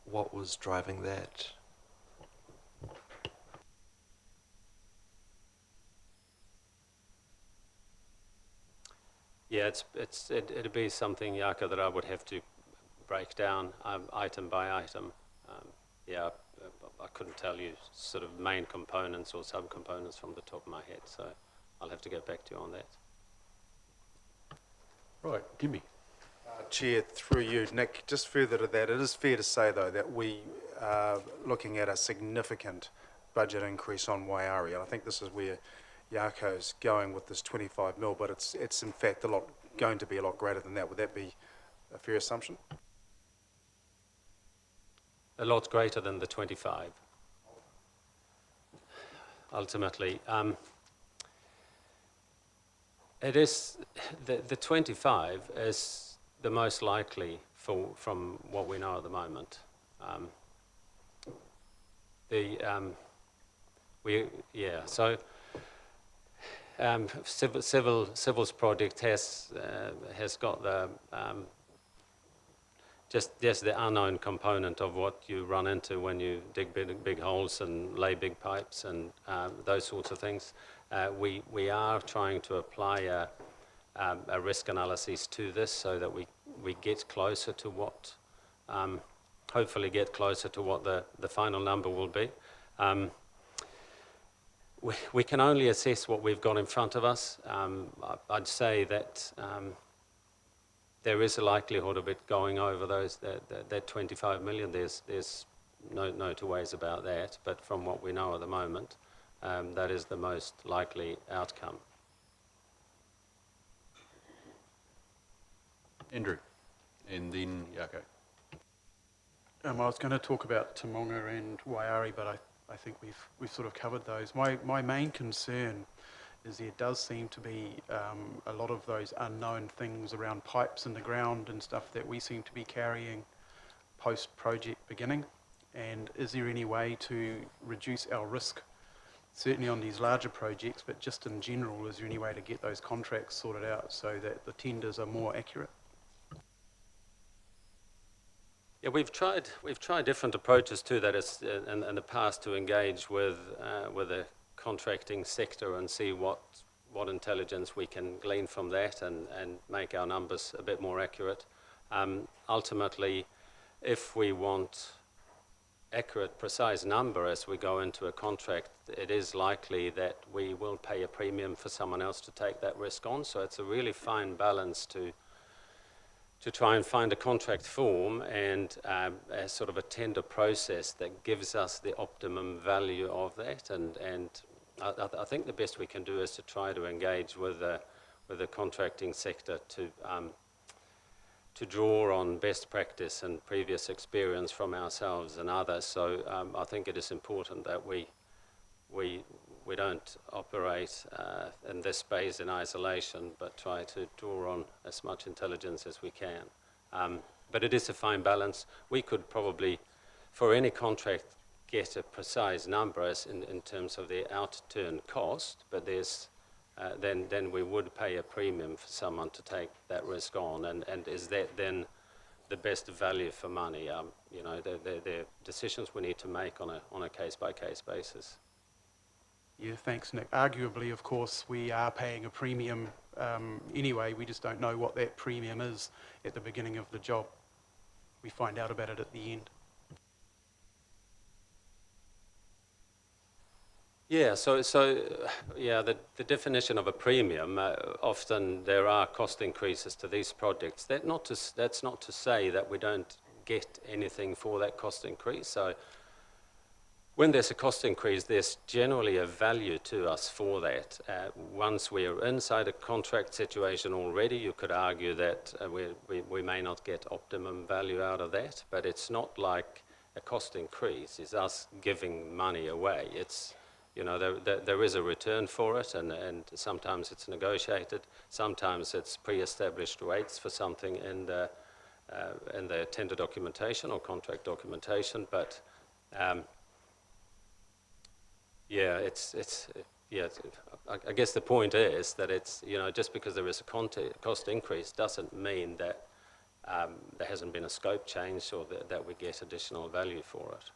What was driving that? Yeah, it'd be something, Yaka, that I would have to break down item by item. Yeah, I couldn't tell you sort of main components or subcomponents from the top of my head, so I'll have to get back to you on that. Right, Jimmy. Chair, through you, Nick, just further to that, it is fair to say, though, that we are looking at a significant budget increase on Waiari, and I think this is where Yako's going with this 25 mil, but it's in fact going to be a lot greater than that. Would that be a fair assumption? A lot greater than the 25, ultimately. It is, the 25 is the most likely from what we know at the moment. Civil's project has got the just the unknown component of what you run into when you dig big holes and lay big pipes and those sorts of things. We are trying to apply a risk analysis to this so that we get closer to what, hopefully get closer to what the final number will be. We can only assess what we've got in front of us. I'd say that there is a likelihood of it going over that 25 million. There's no two ways about that. But from what we know at the moment, that is the most likely outcome. Andrew, and then Yako. I was going to talk about Tamonga and Waiari, but I think we've sort of covered those. My main concern is there does seem to be a lot of those unknown things around pipes in the ground and stuff that we seem to be carrying post-project beginning. And is there any way to reduce our risk, certainly on these larger projects, but just in general, is there any way to get those contracts sorted out so that the tenders are more accurate? Yeah, we've tried different approaches to that in the past to engage with the contracting sector and see what intelligence we can glean from that and make our numbers a bit more accurate. Ultimately, if we want accurate, precise number as we go into a contract, it is likely that we will pay a premium for someone else to take that risk on. So it's a really fine balance to try and find a contract form and a sort of a tender process that gives us the optimum value of that. And I think the best we can do is to try to engage with the contracting sector to draw on best practice and previous experience from ourselves and others. So I think it is important that we don't operate in this space in isolation, but try to draw on as much intelligence as we can. But it is a fine balance. We could probably, for any contract, get a precise number as in terms of the out-turn cost, but there's then we would pay a premium for someone to take that risk on. And is that then the best value for money? They're decisions we need to make on a case-by-case basis. Yeah, thanks, Nick. Arguably, of course, we are paying a premium anyway. We just don't know what that premium is at the beginning of the job. We find out about it at the end. Yeah, so the definition of a premium, often there are cost increases to these projects. That's not to say that we don't get anything for that cost increase. So when there's a cost increase, there's generally a value to us for that. Once we're inside a contract situation already, you could argue that we may not get optimum value out of that, but it's not like a cost increase. It's us giving money away. It's there is a return for it, and sometimes it's negotiated. Sometimes it's pre-established rates for something in the tender documentation or contract documentation. But I guess the point is that it's just because there is a cost increase doesn't mean that there hasn't been a scope change or that we get additional value for it.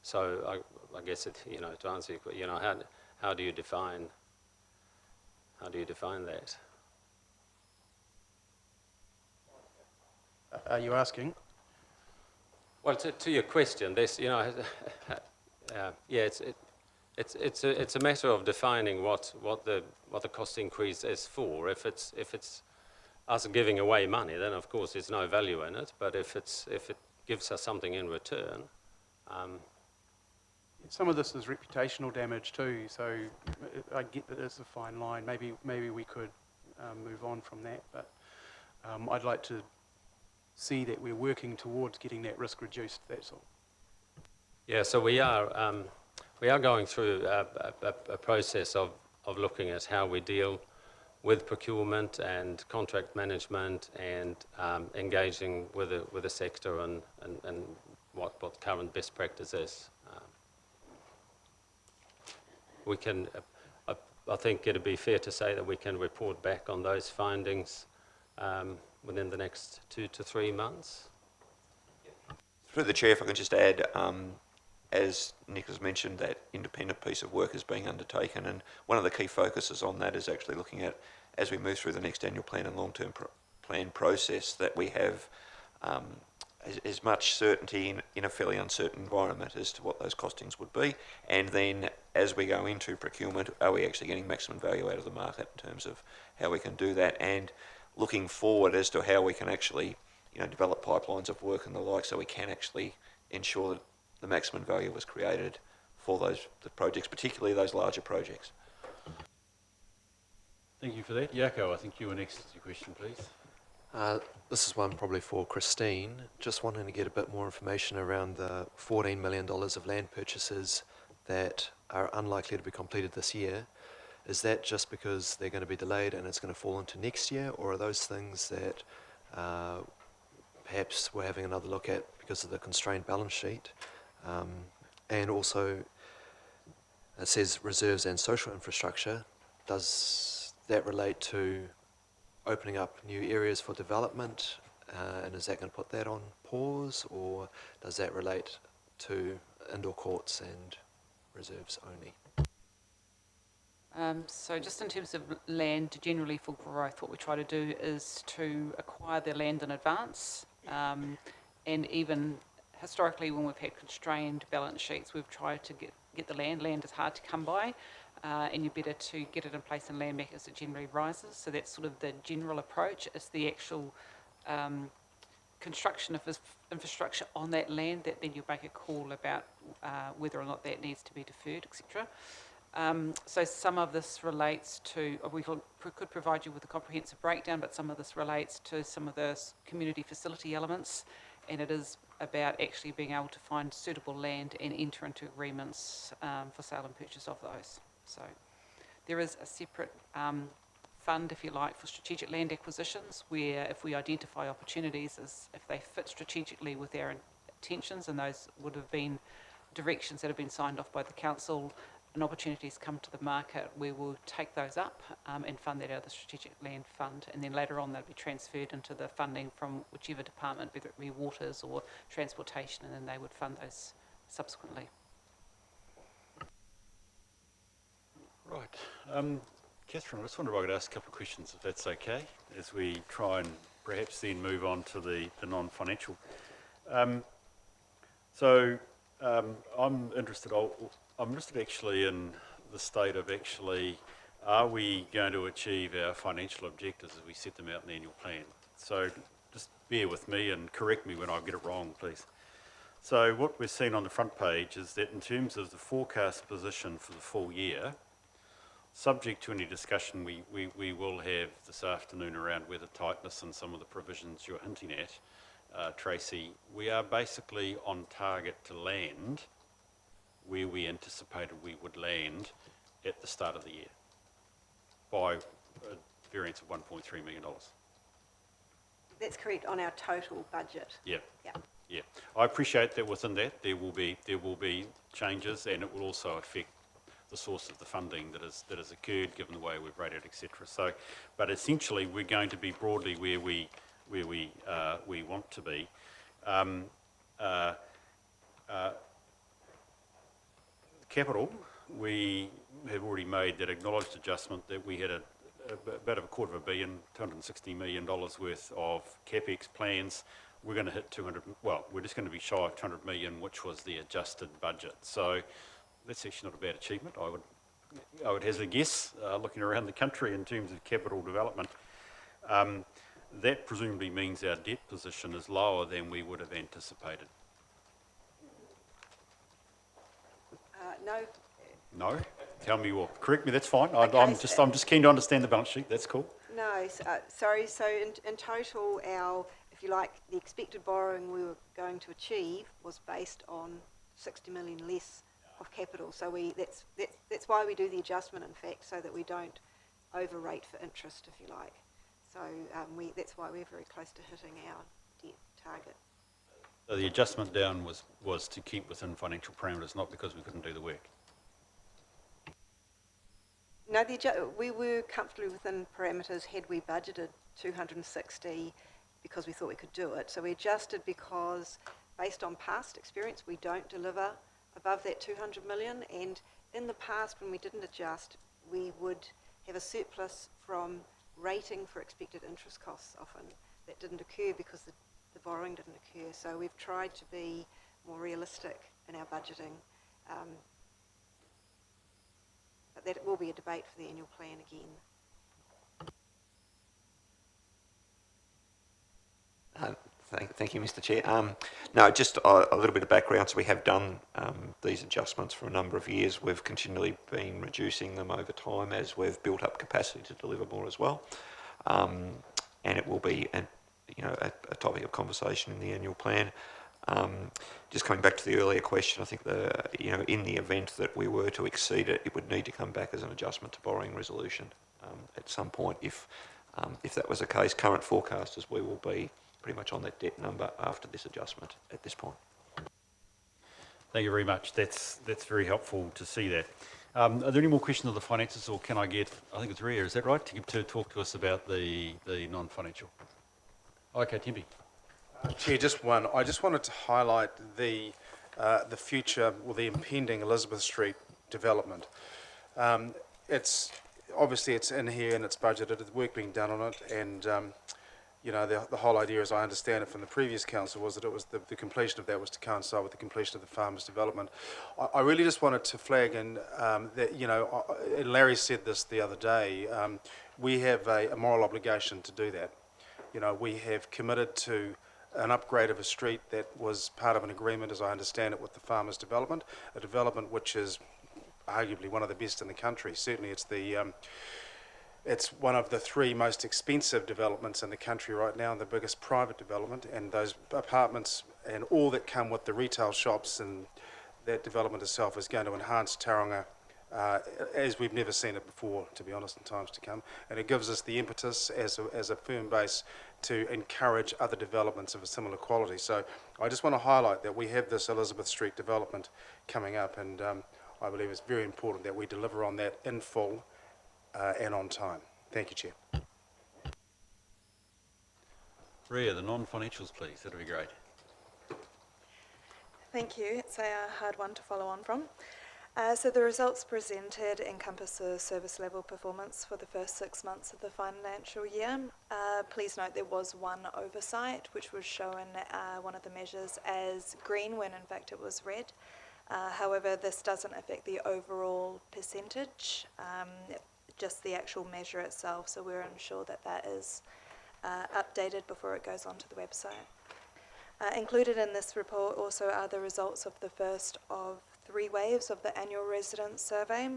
So I guess to answer your question, how do you define that? Are you asking? Well, to your question, there's, yeah, it's a matter of defining what the cost increase is for. If it's us giving away money, then of course there's no value in it. But if it gives us something in return, Some of this is reputational damage too, so I get that it's a fine line. Maybe we could move on from that, but I'd like to see that we're working towards getting that risk reduced, that's all. yeah. So we are going through a process of looking at how we deal with procurement and contract management and engaging with the sector and what current best practice is. We can, I think it'd be fair to say that we can report back on those findings within the next 2 to 3 months. Through the chair, if I can just add, as Nick has mentioned, that independent piece of work is being undertaken, and one of the key focuses on that is actually looking at, as we move through the next annual plan and long-term plan process, that we have as much certainty in a fairly uncertain environment as to what those costings would be, and then as we go into procurement, are we actually getting maximum value out of the market in terms of how we can do that, and looking forward as to how we can actually develop pipelines of work and the like, so we can actually ensure that the maximum value was created for the projects, particularly those larger projects. Thank you for that. Yako, I think you were next with your question, please. This is one probably for Christine. Just wanting to get a bit more information around the $14 million of land purchases that are unlikely to be completed this year. Is that just because they're going to be delayed and it's going to fall into next year, or are those things that perhaps we're having another look at because of the constrained balance sheet? And also, it says reserves and social infrastructure. Does that relate to opening up new areas for development, and is that going to put that on pause, or does that relate to indoor courts and reserves only? So just in terms of land, generally for growth, what we try to do is to acquire the land in advance, and even historically when we've had constrained balance sheets, we've tried to get the land. Land is hard to come by, and you're better to get it in place and land back as it generally rises. So that's sort of the general approach. It's the actual construction of infrastructure on that land that then you make a call about whether or not that needs to be deferred, etc. So some of this relates to, we could provide you with a comprehensive breakdown, but some of this relates to some of the community facility elements, and it is about actually being able to find suitable land and enter into agreements for sale and purchase of those. So there is a separate fund, if you like, for strategic land acquisitions, where if we identify opportunities, as if they fit strategically with our intentions, and those would have been directions that have been signed off by the council, and opportunities come to the market, we will take those up and fund that out of the strategic land fund, and then later on they'll be transferred into the funding from whichever department, whether it be waters or transportation, and then they would fund those subsequently. Right. Catherine, I just wonder if I could ask a couple of questions, if that's okay, as we try and perhaps then move on to the non-financial. I'm interested actually in the state of actually, are we going to achieve our financial objectives as we set them out in the annual plan? So just bear with me and correct me when I get it wrong, please. So what we're seeing on the front page is that in terms of the forecast position for the full year, subject to any discussion we will have this afternoon around weather tightness and some of the provisions you're hinting at, Tracy, we are basically on target to land where we anticipated we would land at the start of the year by a variance of $1.3 million. That's correct on our total budget. Yeah. Yeah. Yeah. I appreciate that within that there will be changes, and it will also affect the source of the funding that has occurred, given the way we've rated, etc. So, but essentially we're going to be broadly where we want to be. Capital, we have already made that acknowledged adjustment that we had about $250 million, $260 million worth of CapEx plans. We're going to hit 200, well, we're just going to be shy of 200 million, which was the adjusted budget. So that's actually not a bad achievement, I would hazard a guess, looking around the country in terms of capital development. That presumably means our debt position is lower than we would have anticipated. No. No? Tell me what. Correct me, that's fine. Okay, I'm just keen to understand the balance sheet. That's cool. No, sorry. So in total, if you like, the expected borrowing we were going to achieve was based on 60 million less of capital. So that's why we do the adjustment, in fact, so that we don't overrate for interest, if you like. So that's why we're very close to hitting our debt target. So the adjustment down was to keep within financial parameters, not because we couldn't do the work. No, we were comfortably within parameters had we budgeted 260 because we thought we could do it. So we adjusted because, based on past experience, we don't deliver above that 200 million. And in the past, when we didn't adjust, we would have a surplus from rating for expected interest costs often. That didn't occur because the borrowing didn't occur. So we've tried to be more realistic in our budgeting. But that will be a debate for the annual plan again. Thank you, Mr. Chair. No, just a little bit of background. So we have done these adjustments for a number of years. We've continually been reducing them over time as we've built up capacity to deliver more as well. And it will be a topic of conversation in the annual plan. Just coming back to the earlier question, I think in the event that we were to exceed it, it would need to come back as an adjustment to borrowing resolution at some point. If that was the case, current forecasters, we will be pretty much on that debt number after this adjustment at this point. Thank you very much. That's very helpful to see that. Are there any more questions of the finances, or can I get, I think it's Ria, is that right, to talk to us about the non-financial? Okay, Timby. Chair, just one. I just wanted to highlight the future, or the impending Elizabeth Street development. It's obviously it's in here and it's budgeted. There's work being done on it, and the whole idea, as I understand it from the previous council, was that it was the completion of that was to coincide with the completion of the farmers' development. I really just wanted to flag in that and Larry said this the other day. We have a moral obligation to do that. We have committed to an upgrade of a street that was part of an agreement, as I understand it, with the farmers' development, a development which is arguably one of the best in the country. Certainly it's one of the 3 most expensive developments in the country right now, and the biggest private development, and those apartments and all that come with the retail shops and that development itself is going to enhance Tauranga as we've never seen it before, to be honest, in times to come. And it gives us the impetus as a firm base to encourage other developments of a similar quality. So I just want to highlight that we have this Elizabeth Street development coming up, and I believe it's very important that we deliver on that in full and on time. Thank you, Chair. Ria, the non-financials, please. That'd be great. Thank you. It's a hard one to follow on from. So the results presented encompass the service level performance for the first 6 months of the financial year. Please note there was one oversight, which was shown one of the measures as green when in fact it was red. However, this doesn't affect the overall percentage, just the actual measure itself. So we're ensure that that is updated before it goes onto the website. Included in this report also are the results of the first of 3 waves of the annual residence survey.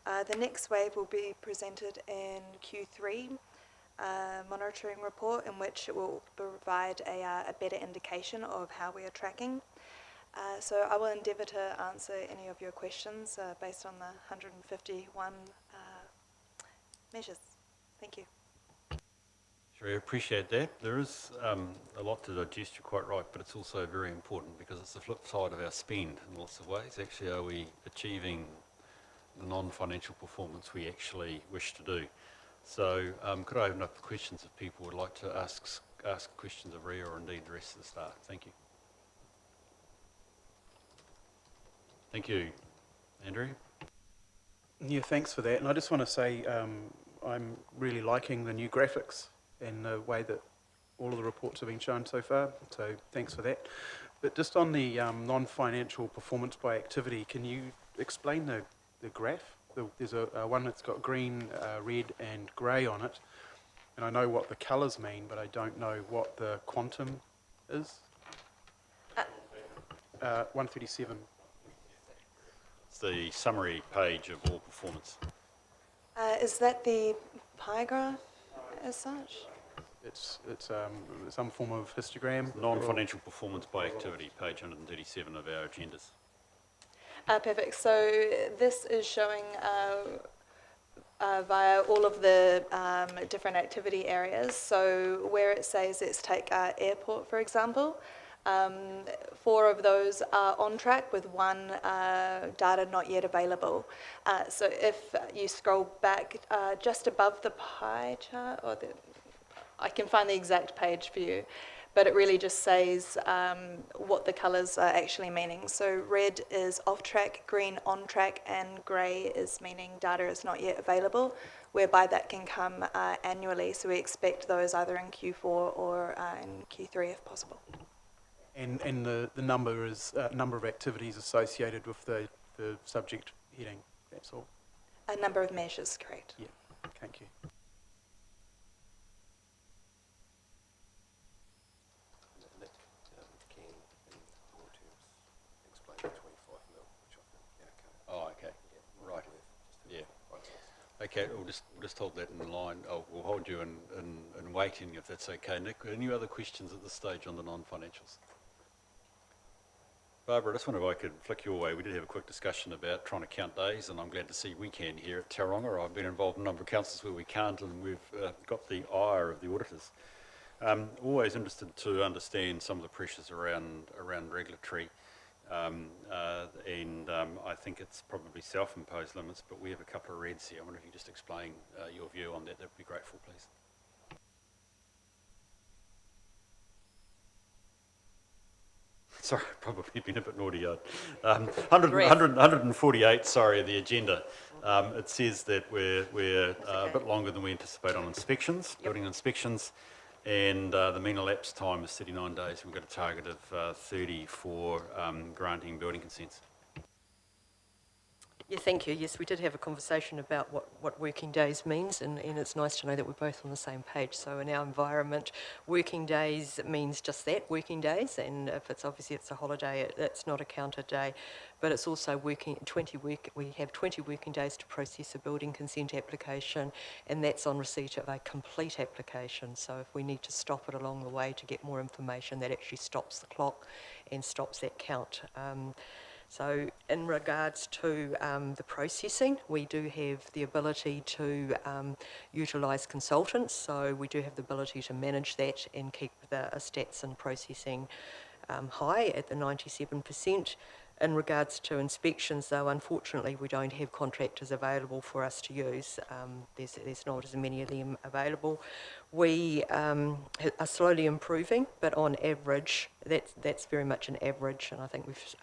The next wave will be presented in Q3 monitoring report, in which it will provide a better indication of how we are tracking. So I will endeavour to answer any of your questions based on the 151 measures. Thank you. Sure, I appreciate that. There is a lot to digest, you're quite right, but it's also very important because it's the flip side of our spend in lots of ways. Actually, are we achieving the non-financial performance we actually wish to do? So could I open up for questions if people would like to ask questions of Ria or indeed the rest of the staff? Thank you. Thank you. Andrew? Yeah, thanks for that. And I just want to say, I'm really liking the new graphics and the way that all of the reports have been shown so far, so thanks for that. But just on the non-financial performance by activity, can you explain the graph? There's a one that's got green, red and grey on it, and I know what the colours mean, but I don't know what the quantum is. 137. It's the summary page of all performance. Is that the pie graph as such? It's some form of histogram. Non-financial performance by activity, page 137 of our agendas. Perfect. So this is showing via all of the different activity areas. So where it says, let's take airport, for example, 4 of those are on track with 1 data not yet available. So if you scroll back just above the pie chart, or I can find the exact page for you, but it really just says what the colours are actually meaning. So red is off track, green on track, and grey is meaning data is not yet available, whereby that can come annually. So we expect those either in Q4 or in Q3 if possible. And the number is number of activities associated with the subject heading, that's all. A number of measures, correct. Yeah, thank you. Oh, okay. Right. Yeah. Okay, we'll just hold that in line. We'll hold you in waiting if that's okay. Nick, any other questions at this stage on the non-financials? Barbara, I just wonder if I could flick your way. We did have a quick discussion about trying to count days, and I'm glad to see we can here at Tauranga. I've been involved in a number of councils where we can't, and we've got the ire of the auditors. Always interested to understand some of the pressures around regulatory, and I think it's probably self-imposed limits, but we have a couple of reds here. I wonder if you could just explain your view on that. That would be grateful, please. Sorry, probably been a bit naughty. 148, sorry, the agenda. It says that we're a bit longer than we anticipate on inspections, building inspections, and the mean elapsed time is 39 days. We've got a target of 30 for granting building consents. Yeah, thank you. Yes, we did have a conversation about what working days means, and it's nice to know that we're both on the same page. So in our environment, working days means just that, working days, and if it's obviously it's a holiday, it's not a counter day, but it's also we have 20 working days to process a building consent application, and that's on receipt of a complete application. So if we need to stop it along the way to get more information, that actually stops the clock and stops that count. So in regards to the processing, we do have the ability to utilise consultants, so we do have the ability to manage that and keep the stats and processing high at the 97%. In regards to inspections, though, unfortunately, we don't have contractors available for us to use. There's not as many of them available. We are slowly improving, but on average, that's very much an average, and I think we've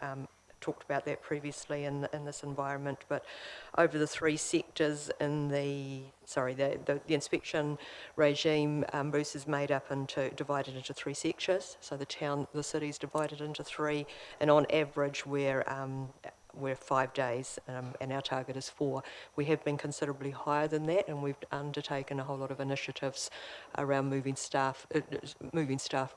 talked about that previously in this environment, but over the 3 sectors in the inspection regime, Bruce is divided into 3 sectors. So the city's divided into 3, and on average we're 5 days, and our target is 4. We have been considerably higher than that, and we've undertaken a whole lot of initiatives around moving staff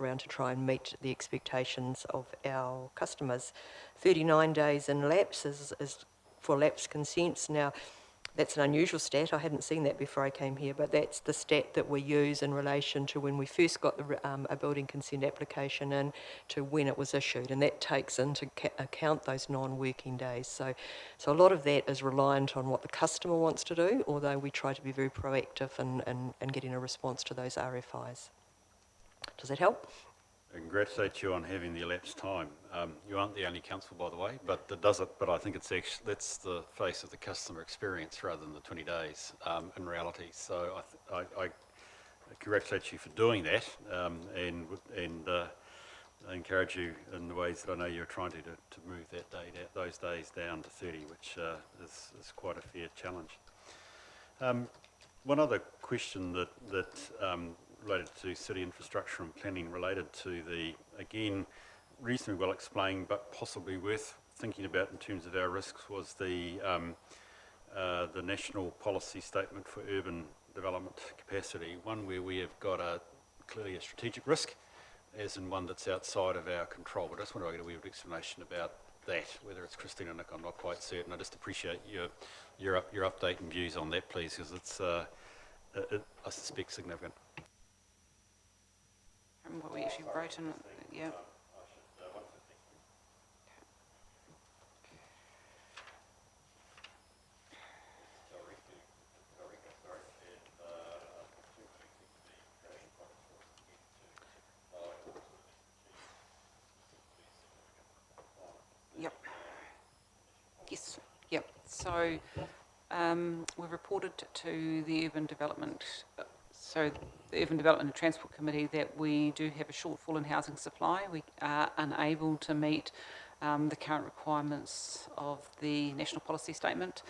around to try and meet the expectations of our customers. 39 days in lapse is for lapse consents. Now, that's an unusual stat. I hadn't seen that before I came here, but that's the stat that we use in relation to when we first got a building consent application in to when it was issued, and that takes into account those non-working days. So a lot of that is reliant on what the customer wants to do, although we try to be very proactive in getting a response to those RFIs. Does that help? I congratulate you on having the elapsed time. You aren't the only council, by the way, but that does it. But I think that's the face of the customer experience rather than the 20 days in reality. So I congratulate you for doing that, and I encourage you in the ways that I know you're trying to move those days down to 30, which is quite a fair challenge. one other question that related to city infrastructure and planning related to the, again, reasonably well explained, but possibly worth thinking about in terms of our risks was the national policy statement for urban development capacity, one where we have got clearly a strategic risk, as in one that's outside of our control. But I just want to get a wee bit of explanation about that, whether it's Christine or Nick, I'm not quite certain. I just appreciate your update and views on that, please, because it's, I suspect, significant. And what we actually wrote in, yeah. Yep. Yes. Yep. So we've reported to the Urban Development, the Urban Development and Transport Committee, that we do have a shortfall in housing supply. We are unable to meet the current requirements of the National Policy Statement.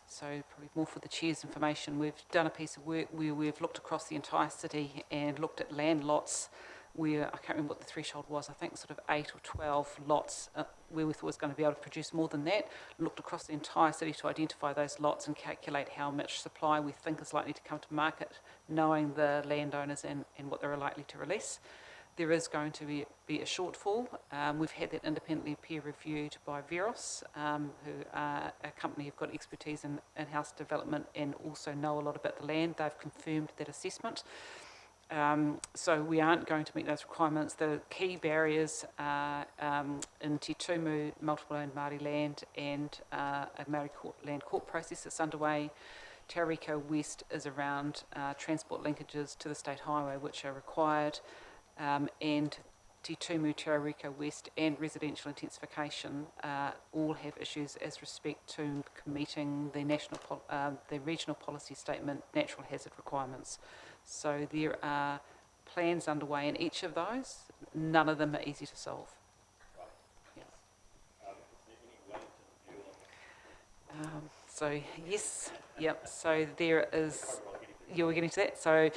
So probably more for the Chair's information, we've done a piece of work where we've looked across the entire city and looked at land lots where, I can't remember what the threshold was, I think sort of 8 or 12 lots where we thought was going to be able to produce more than that. Looked across the entire city to identify those lots and calculate how much supply we think is likely to come to market, knowing the landowners and what they're likely to release. There is going to be a shortfall. We've had that independently peer reviewed by Veros, who are a company who've got expertise in in-house development and also know a lot about the land. They've confirmed that assessment. So we aren't going to meet those requirements. The key barriers are in Te Tumu, multiple owned Māori land, and a Māori land court process that's underway. Tauriko West is around transport linkages to the state highway, which are required. And Te Tumu, Tauriko West and residential intensification all have issues as respect to meeting the the regional policy statement natural hazard requirements. So there are plans underway in each of those. None of them are easy to solve. Yeah. So yes, yep. So there is. You were getting to that. So,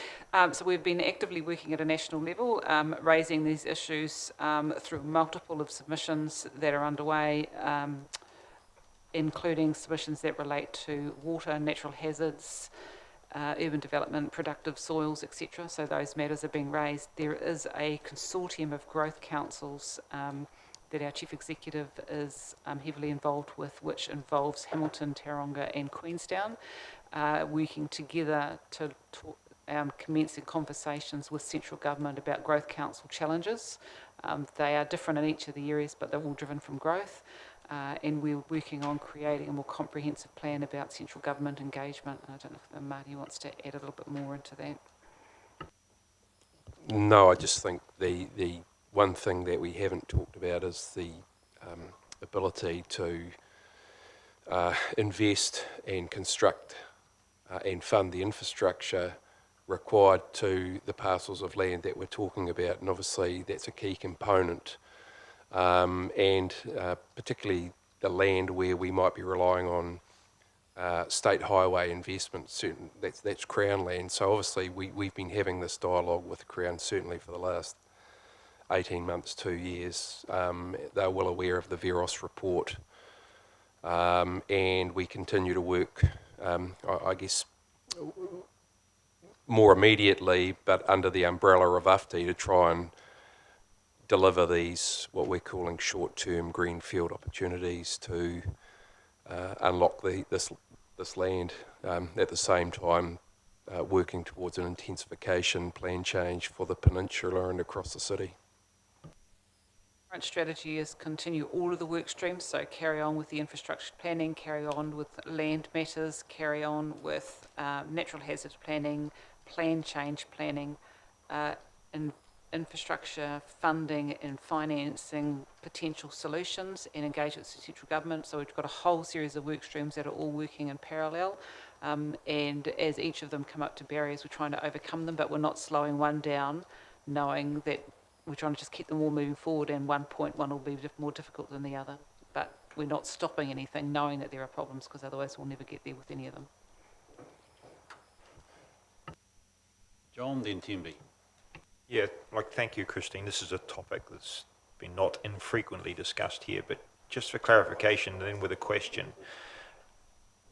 so we've been actively working at a national level, raising these issues through multiple of submissions that are underway, including submissions that relate to water, natural hazards, urban development, productive soils, etc. So those matters are being raised. There is a consortium of growth councils that our Chief Executive is heavily involved with, which involves Hamilton, Tauranga and Queenstown, working together to commencing conversations with central government about growth council challenges. They are different in each of the areas, but they're all driven from growth. And we're working on creating a more comprehensive plan about central government engagement. I don't know if Marty wants to add a little bit more into that. No, I just think the one thing that we haven't talked about is the ability to invest and construct and fund the infrastructure required to the parcels of land that we're talking about, and obviously that's a key component, and particularly the land where we might be relying on state highway investment. That's Crown land, so obviously we've been having this dialogue with Crown certainly for the last 18 months, 2 years. They're well aware of the Veros report, and we continue to work, I guess, more immediately, but under the umbrella of UFTI, to try and deliver these, what we're calling short-term greenfield opportunities to unlock this land, at the same time working towards an intensification plan change for the peninsula and across the city. Current strategy is continue all of the work streams, so carry on with the infrastructure planning, carry on with land matters, carry on with natural hazard planning, plan change planning, and infrastructure funding and financing potential solutions, and engage with the central government. So we've got a whole series of work streams that are all working in parallel, and as each of them come up to barriers, we're trying to overcome them, but we're not slowing one down, knowing that we're trying to just keep them all moving forward, and one will be more difficult than the other. But we're not stopping anything, knowing that there are problems, because otherwise we'll never get there with any of them. John, then Tembi. Yeah, thank you, Christine. This is a topic that's been not infrequently discussed here, but just for clarification, and then with a question.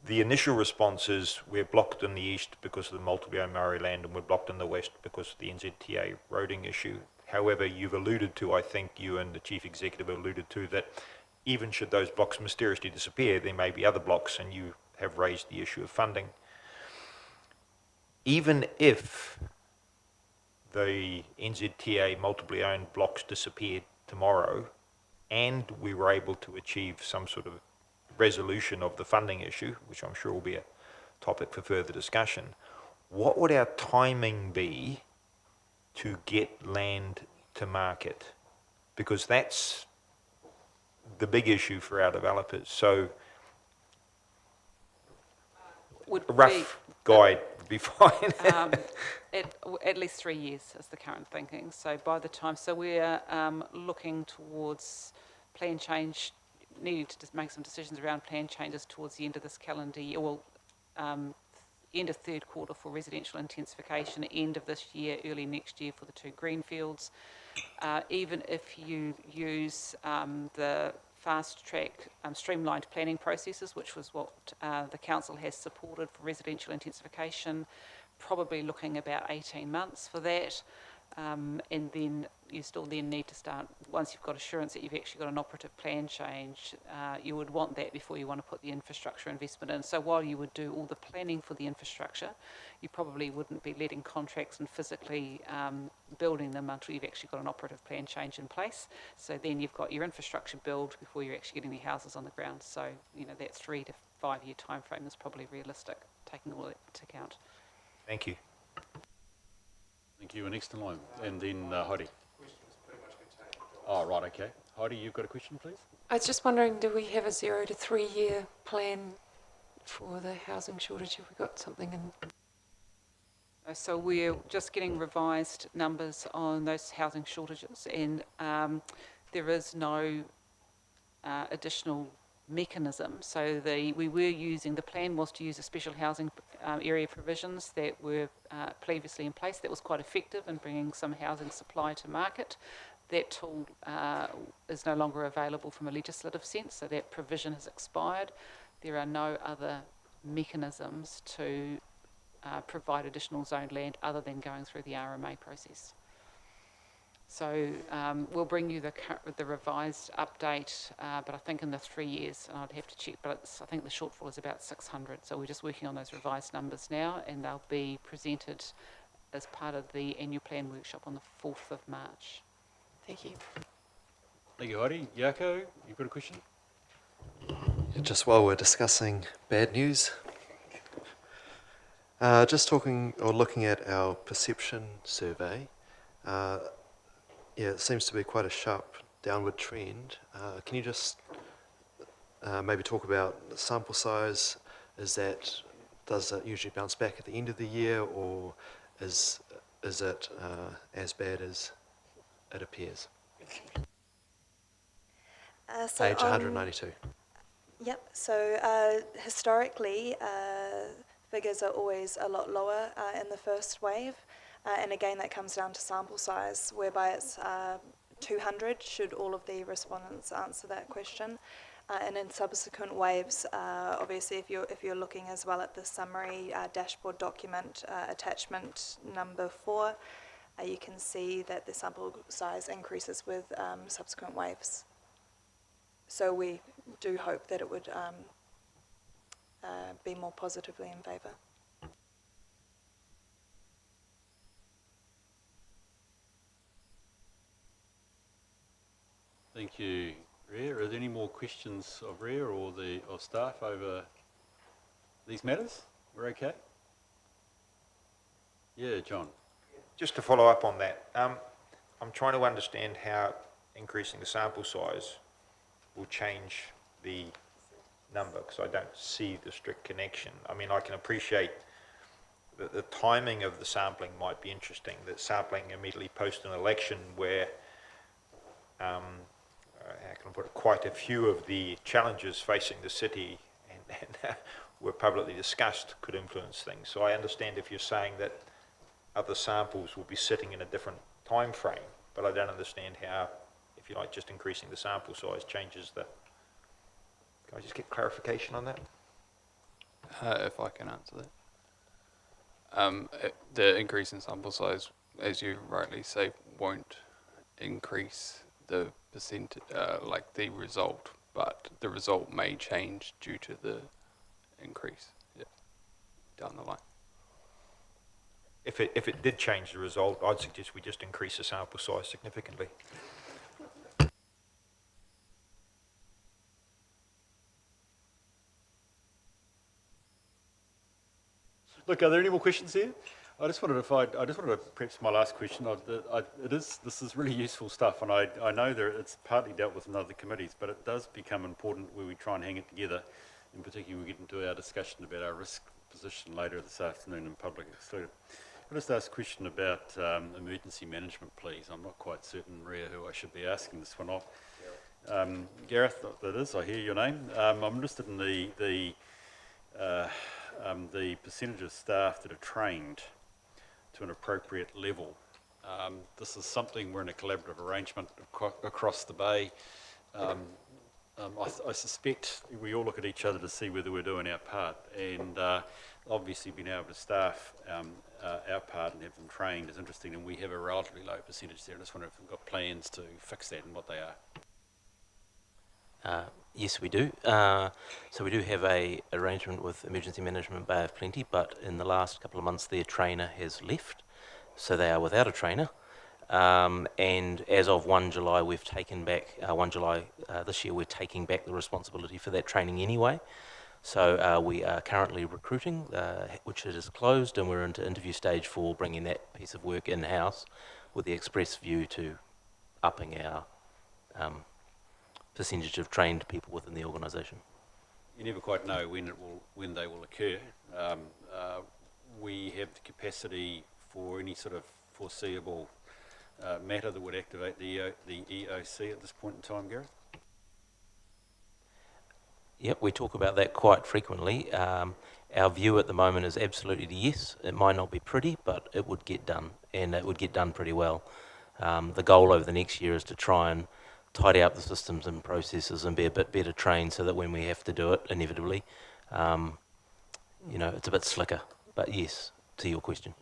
The initial response is we're blocked in the east because of the multiple Maori land, and we're blocked in the west because of the NZTA roading issue. However, you've alluded to, I think you and the Chief Executive alluded to, that even should those blocks mysteriously disappear, there may be other blocks, and you have raised the issue of funding. Even if the NZTA multiply owned blocks disappeared tomorrow and we were able to achieve some sort of resolution of the funding issue, which I'm sure will be a topic for further discussion, what would our timing be to get land to market? Because that's the big issue for our developers. So a rough guide would be fine. At least 3 years is the current thinking. So by the time, so we're looking towards plan change, needing to just make some decisions around plan changes towards the end of this calendar year, well, end of third quarter for residential intensification, end of this year, early next year for the 2 greenfields. Even if you use the fast track streamlined planning processes, which was what the council has supported for residential intensification, probably looking about 18 months for that. And then you still then need to start, once you've got assurance that you've actually got an operative plan change, you would want that before you want to put the infrastructure investment in. So while you would do all the planning for the infrastructure, you probably wouldn't be letting contracts and physically building them until you've actually got an operative plan change in place. So then you've got your infrastructure build before you're actually getting the houses on the ground. So, you know, that 3 to 5 year time frame is probably realistic, taking all that into account. Thank you. Thank you. And next in line, and then Heidi. Oh, right, okay. Heidi, you've got a question, please? I was just wondering, do we have a 0 to 3 year plan for the housing shortage? Have we got something in? So we're just getting revised numbers on those housing shortages, and there is no additional mechanism. So we were using, the plan was to use the special housing area provisions that were previously in place. That was quite effective in bringing some housing supply to market. That tool is no longer available from a legislative sense, so that provision has expired. There are no other mechanisms to provide additional zoned land other than going through the RMA process. So we'll bring you the revised update, but I think in the 3 years, and I'd have to check, but I think the shortfall is about 600. So we're just working on those revised numbers now, and they'll be presented as part of the annual plan workshop on the 4th of March. Thank you. Thank you, Heidi. Yako, you've got a question? Just while we're discussing bad news, just talking or looking at our perception survey, yeah, it seems to be quite a sharp downward trend. Can you just maybe talk about the sample size? Does it usually bounce back at the end of the year, or is it as bad as it appears? Page 192. Yep, so historically, figures are always a lot lower in the first wave. And again, that comes down to sample size, whereby it's 200 should all of the respondents answer that question. And in subsequent waves, obviously, if you're looking as well at the summary dashboard document attachment number 4, you can see that the sample size increases with subsequent waves. So we do hope that it would be more positively in favour. Thank you, Rhea. Are there any more questions of Rhea or of staff over these matters? We're okay? Yeah, John. Just to follow up on that, I'm trying to understand how increasing the sample size will change the number, because I don't see the strict connection. I mean, I can appreciate that the timing of the sampling might be interesting, that sampling immediately post an election where how can I put it, quite a few of the challenges facing the city and were publicly discussed could influence things. So I understand if you're saying that other samples will be sitting in a different time frame, but I don't understand how, if you like, just increasing the sample size changes the... Can I just get clarification on that? If I can answer that. The increase in sample size, as you rightly say, won't increase the percent, like the result, but the result may change due to the increase down the line. If it did change the result, I'd suggest we just increase the sample size significantly. Look, are there any more questions here? I just wanted to, perhaps my last question, this is really useful stuff, and I know it's partly dealt with in other committees, but it does become important where we try and hang it together. In particular, we get into our discussion about our risk position later this afternoon in public excluded. I'll just ask a question about emergency management, please. I'm not quite certain, Rhea, who I should be asking this one of. Gareth, that is, I hear your name. I'm interested in the percentage of staff that are trained to an appropriate level. This is something we're in a collaborative arrangement across the bay. I suspect we all look at each other to see whether we're doing our part, and obviously being able to staff our part and have them trained is interesting, and we have a relatively low percentage there. I just wonder if we've got plans to fix that and what they are. Yes, we do. So we do have a arrangement with Emergency Management Bay of Plenty, but in the last couple of months their trainer has left, so they are without a trainer. And as of 1 July, we've taken back, 1 July this year, we're taking back the responsibility for that training anyway. So we are currently recruiting, which it is closed, and we're into interview stage for bringing that piece of work in-house with the express view to upping our percentage of trained people within the organisation. You never quite know when they will occur. We have the capacity for any sort of foreseeable matter that would activate the EOC at this point in time, Gareth? Yep, we talk about that quite frequently. Our view at the moment is absolutely yes. It might not be pretty, but it would get done, and it would get done pretty well. The goal over the next year is to try and tidy up the systems and processes and be a bit better trained so that when we have to do it, inevitably, it's a bit slicker. But yes, to your question.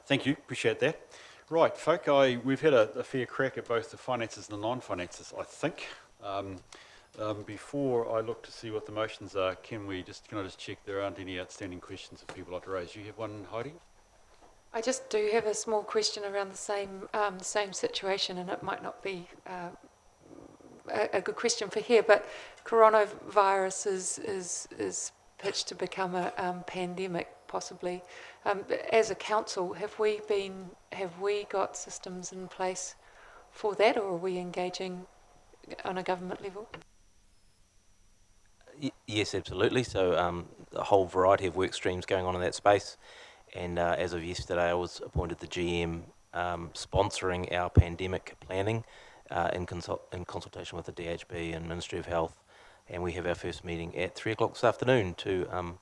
Thank you, appreciate that. Right, folk, we've had a fair crack at both the finances and the non-finances, I think. Before I look to see what the motions are, can I just check there aren't any outstanding questions that people like to raise? You have one, Heidi? I just do have a small question around the same situation, and it might not be a good question for here, but coronavirus is pitched to become a pandemic, possibly. As a council, have we got systems in place for that, or are we engaging on a government level? Yes, absolutely. So a whole variety of work streams going on in that space. And as of yesterday, I was appointed the GM sponsoring our pandemic planning in consultation with the DHB and Ministry of Health. And we have our first meeting at 3 o'clock this afternoon to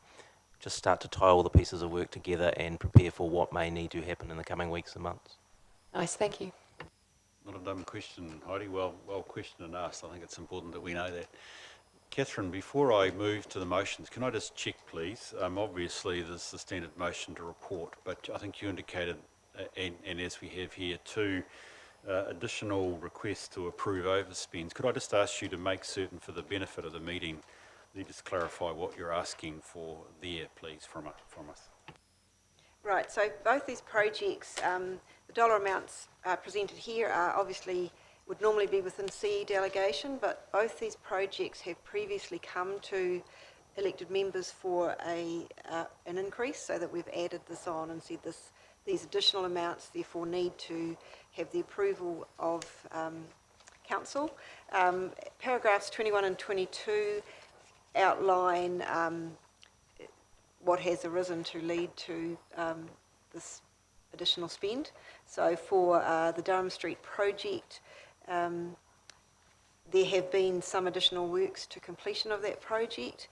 just start to tie all the pieces of work together and prepare for what may need to happen in the coming weeks and months. Nice, thank you. Not a dumb question, Heidi. Well questioned and asked. I think it's important that we know that. Catherine, before I move to the motions, can I just check, please? Obviously, there's the standard motion to report, but I think you indicated, and as we have here, 2 additional requests to approve overspends. Could I just ask you to make certain, for the benefit of the meeting, that you just clarify what you're asking for there, please, from us? Right, so both these projects, the dollar amounts presented here are obviously would normally be within CE delegation, but both these projects have previously come to elected members for an increase, so that we've added this on and said these additional amounts therefore need to have the approval of council. Paragraphs 21 and 22 outline what has arisen to lead to this additional spend. So for the Durham Street project, there have been some additional works to completion of that project.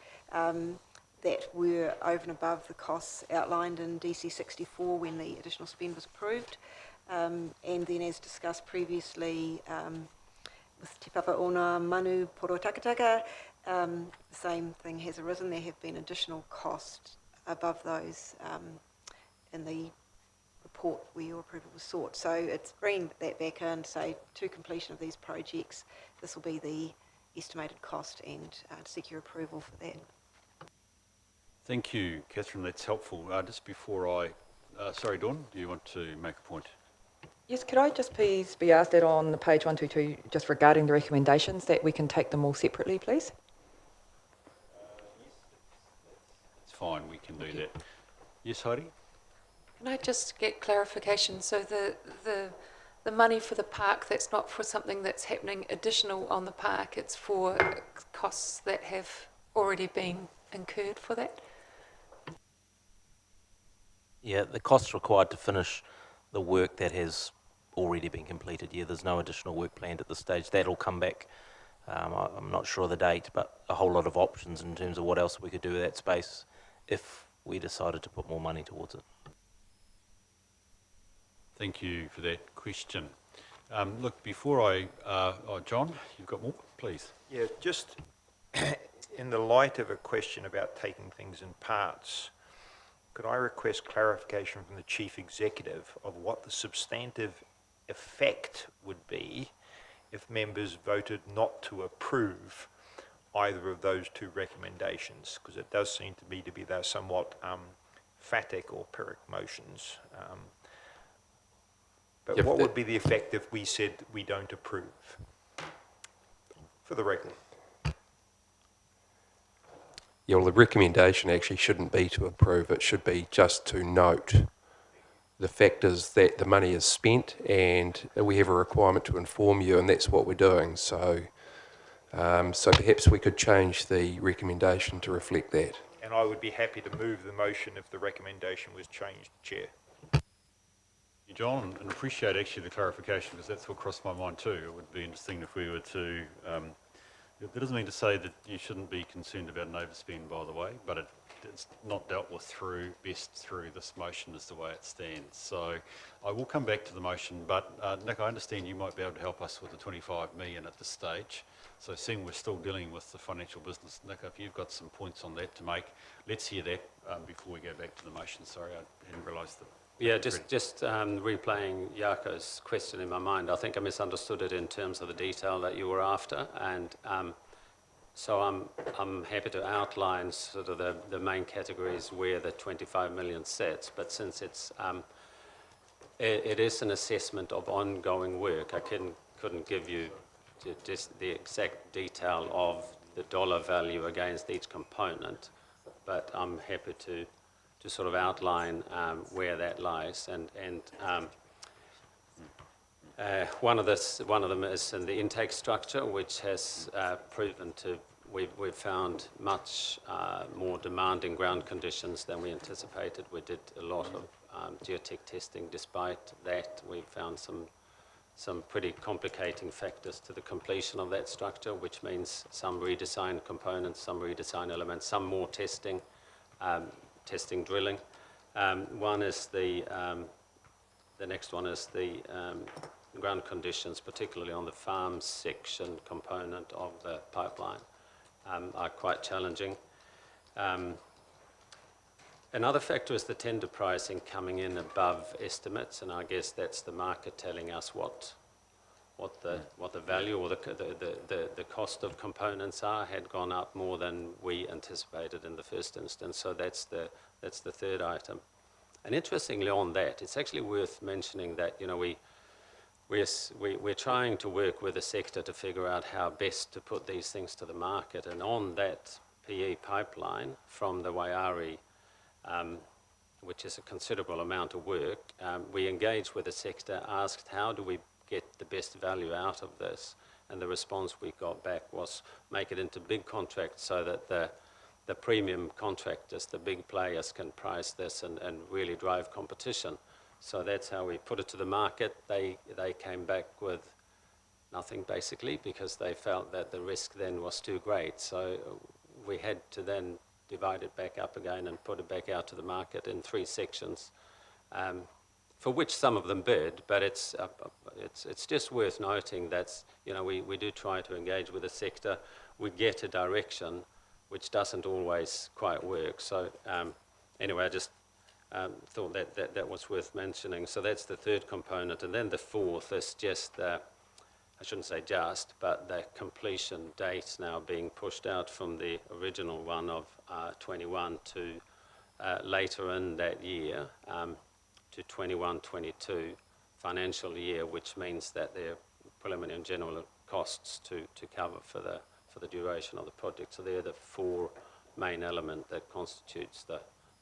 that were over and above the costs outlined in DC 64 when the additional spend was approved. And then, as discussed previously, with Te Papa Ona Manu Poro Takataka, the same thing has arisen. There have been additional costs above those in the report where your approval was sought. So it's bringing that back in, say, to completion of these projects, this will be the estimated cost and to seek your approval for that. Thank you, Catherine, that's helpful. Just before sorry, Dawn, do you want to make a point? Yes, could I just please be asked that on the page 122, just regarding the recommendations, that we can take them all separately, please? It's fine, we can do that. Yes, Heidi? Can I just get clarification? So the money for the park, that's not for something that's happening additional on the park, it's for costs that have already been incurred for that? Yeah, the costs required to finish the work that has already been completed. Yeah, there's no additional work planned at this stage. That'll come back. I'm not sure of the date, but a whole lot of options in terms of what else we could do with that space if we decided to put more money towards it. Thank you for that question. Look, before John, you've got more, please. Yeah, just in the light of a question about taking things in parts, could I request clarification from the Chief Executive of what the substantive effect would be if members voted not to approve either of those two recommendations? Because it does seem to me to be they're somewhat phatic or pyrrhic motions. But what would be the effect if we said we don't approve? For the record. Yeah, well, the recommendation actually shouldn't be to approve. It should be just to note the factors that the money is spent, and we have a requirement to inform you, and that's what we're doing. So, so perhaps we could change the recommendation to reflect that. And I would be happy to move the motion if the recommendation was changed, Chair. John, and appreciate actually the clarification, because that's what crossed my mind too. It would be interesting if we were to, that doesn't mean to say that you shouldn't be concerned about an overspend, by the way, but it's not dealt with best through this motion as the way it stands. So I will come back to the motion, but Nick, I understand you might be able to help us with the 25 million at this stage. So seeing we're still dealing with the financial business, Nick, if you've got some points on that to make, let's hear that before we go back to the motion. Sorry, I hadn't realised that. Yeah, just replaying Jako's question in my mind. I think I misunderstood it in terms of the detail that you were after, and so I'm happy to outline sort of the main categories where the 25 million sits. But since it is an assessment of ongoing work, I couldn't give you just the exact detail of the dollar value against each component, but I'm happy to sort of outline where that lies, and one of them is in the intake structure, which has proven to we've found much more demanding ground conditions than we anticipated. We did a lot of geotech testing. Despite that, we found some pretty complicating factors to the completion of that structure, which means some redesigned components, some redesigned elements, some more testing. Drilling. One is the next one is the ground conditions, particularly on the farm section component of the pipeline, are quite challenging. Another factor is the tender pricing coming in above estimates, and I guess that's the market telling us what the value or the cost of components had gone up more than we anticipated in the first instance. So that's the third item. And interestingly, on that, it's actually worth mentioning that we're trying to work with the sector to figure out how best to put these things to the market. And on that PE pipeline from the Waiari, which is a considerable amount of work, we engaged with the sector, asked how do we get the best value out of this, and the response we got back was make it into big contracts so that the premium contractors, the big players, can price this and really drive competition. So that's how we put it to the market. They came back with nothing basically, because they felt that the risk then was too great. So we had to then divide it back up again and put it back out to the market in 3 sections, for which some of them bid, but it's just worth noting that, you know, we do try to engage with the sector. We get a direction which doesn't always quite work. So anyway, I just thought that was worth mentioning. So that's the third component. And then the fourth is just, I shouldn't say just, but the completion date now being pushed out from the original one of 21 to later in that year, to 21-22 financial year, which means that there are preliminary and general costs to cover for the duration of the project. So they're the 4 main element that constitutes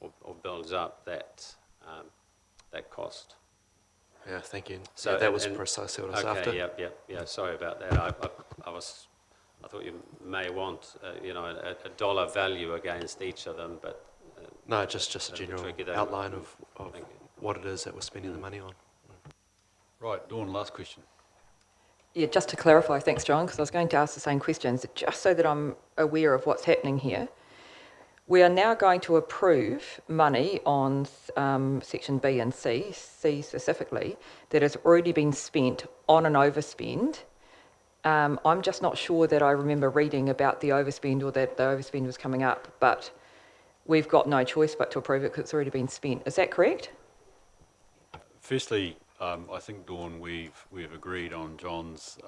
or builds up that cost. Yeah, thank you. So yeah, that was precisely what I was after. Yeah. Sorry about that. I thought you may want a dollar value against each of them, but no, just a general outline of what it is that we're spending the money on. Right, Dawn, last question. Yeah, just to clarify, thanks, John, because I was going to ask the same questions, just so that I'm aware of what's happening here. We are now going to approve money on section B and C specifically, that has already been spent on an overspend. I'm just not sure that I remember reading about the overspend or that the overspend was coming up, but we've got no choice but to approve it because it's already been spent. Is that correct? Firstly, I think, Dawn, we've agreed on John's